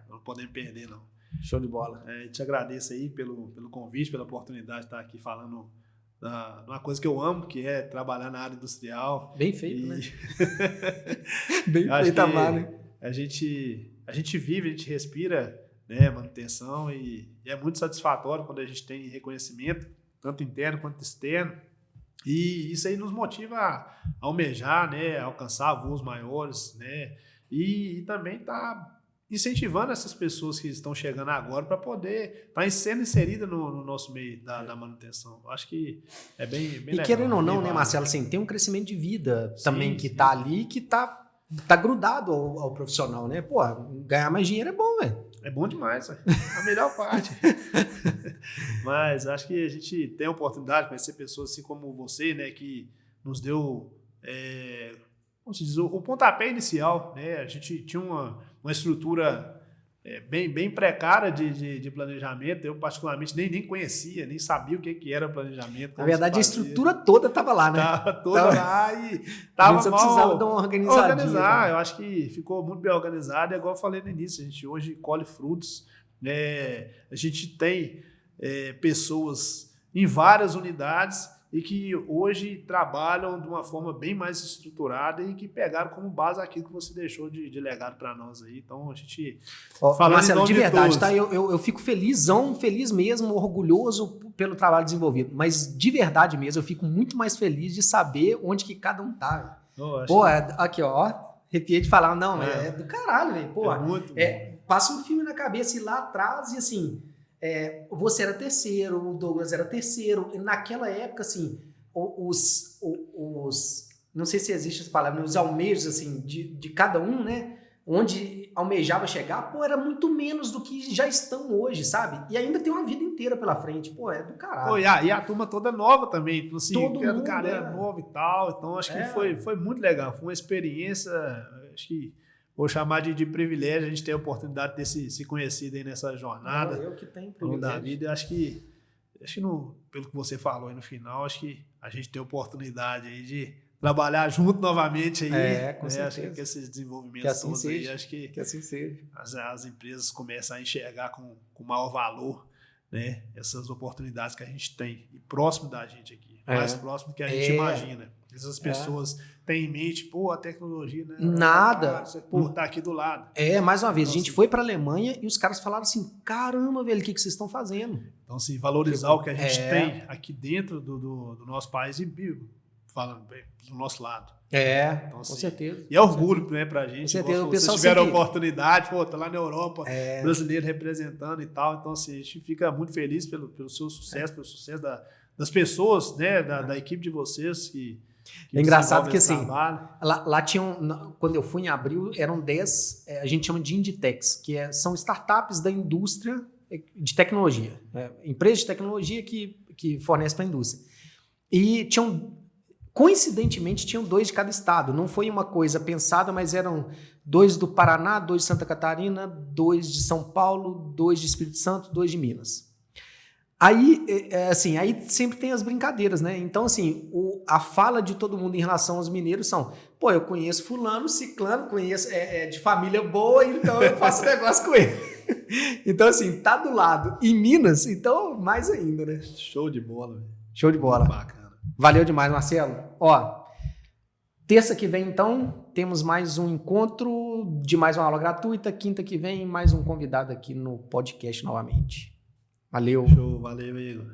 Não podemos perder, não. Show de bola. Te agradeço aí pelo convite, pela oportunidade de estar aqui falando de uma coisa que eu amo, que é trabalhar na área industrial. Bem feito, né? Bem feito, amar, né? A gente vive, a gente respira, né, manutenção, e é muito satisfatório quando a gente tem reconhecimento, tanto interno quanto externo, e isso aí nos motiva a almejar, né, a alcançar voos maiores, né, e também tá incentivando essas pessoas que estão chegando agora para poder estar sendo inserida no nosso meio da manutenção. Eu acho que é bem legal. E querendo ou não, né, Marcelo, assim, tem um crescimento de vida também que tá ali, que tá grudado ao profissional, né? Ganhar mais dinheiro é bom, velho. É bom demais, véio. A melhor parte. Mas acho que a gente tem a oportunidade de conhecer pessoas assim como você, né, que nos deu como se diz, o pontapé inicial, né? A gente tinha uma estrutura bem precária de planejamento. Eu, particularmente, nem conhecia, nem sabia o que era planejamento. Na verdade, a estrutura toda estava lá, né? Estava toda lá e estava mal. Precisava dar uma organizadinha. Eu acho que ficou muito bem organizado. É igual eu falei no início, a gente hoje colhe frutos. A gente tem pessoas em várias unidades e que hoje trabalham de uma forma bem mais estruturada e que pegaram como base aquilo que você deixou de legado para nós aí. Então, a gente... Marcelo, de verdade, tá? Eu fico feliz mesmo, orgulhoso pelo trabalho desenvolvido, mas de verdade mesmo, eu fico muito mais feliz de saber onde que cada um tá. Aqui, ó, arrepiei de falar, não, é do caralho, velho. Pô, passa um filme na cabeça e lá atrás, e assim... você era terceiro, o Douglas era terceiro, e naquela época, assim, não sei se existe essa palavra, os almejos, assim, de cada um, né, onde almejava chegar, pô, era muito menos do que já estão hoje, sabe? E ainda tem uma vida inteira pela frente, pô, é do caralho. E a turma toda nova também, então, assim, todo mundo, cara era novo e tal, então acho que foi muito legal, foi uma experiência, acho que vou chamar de privilégio a gente ter a oportunidade de ter se conhecido aí nessa jornada. Eu que tenho privilégio. Da vida, acho que pelo que você falou aí no final, acho que a gente tem a oportunidade aí de trabalhar junto novamente aí. Com certeza. Acho que esses desenvolvimentos que assim todos seja. aí, acho que assim seja. As empresas começam a enxergar com maior valor, né, essas oportunidades que a gente tem e próximo da gente aqui, mais próximo do que a gente imagina. Essas pessoas têm em mente, a tecnologia, né? Nada. Tá aqui do lado. Mais uma vez, a gente foi para a Alemanha e os caras falaram assim, caramba, velho, o que vocês estão fazendo? Então, assim, valorizar o que a gente tem aqui dentro do nosso país e falando bem, do nosso lado. Então, com certeza. E é orgulho, né, pra gente. Com certeza. Se vocês tiveram a oportunidade, tá lá na Europa, brasileiro representando e tal. Então, assim, a gente fica muito feliz pelo seu sucesso, pelo sucesso das pessoas, né, da equipe de vocês que é engraçado que assim, lá tinham, quando eu fui em abril, eram 10, a gente chama de Inditex, que são startups da indústria de tecnologia, empresas de tecnologia que fornecem para a indústria. E coincidentemente, tinham 2 de cada estado, não foi uma coisa pensada, mas eram 2 do Paraná, 2 de Santa Catarina, 2 de São Paulo, 2 de Espírito Santo, 2 de Minas. Aí, assim, aí sempre tem as brincadeiras, né? Então, assim, a fala de todo mundo em relação aos mineiros são, eu conheço fulano, ciclano, conheço de família boa, então eu faço negócio com ele. Então, assim, tá do lado. E Minas, então, mais ainda, né? Show de bola, velho. Show de bola. Bacana. Valeu demais, Marcelo. Ó, terça que vem, então, temos mais um encontro de mais uma aula gratuita. Quinta que vem, mais um convidado aqui no podcast novamente. Valeu. Show, valeu, Igor.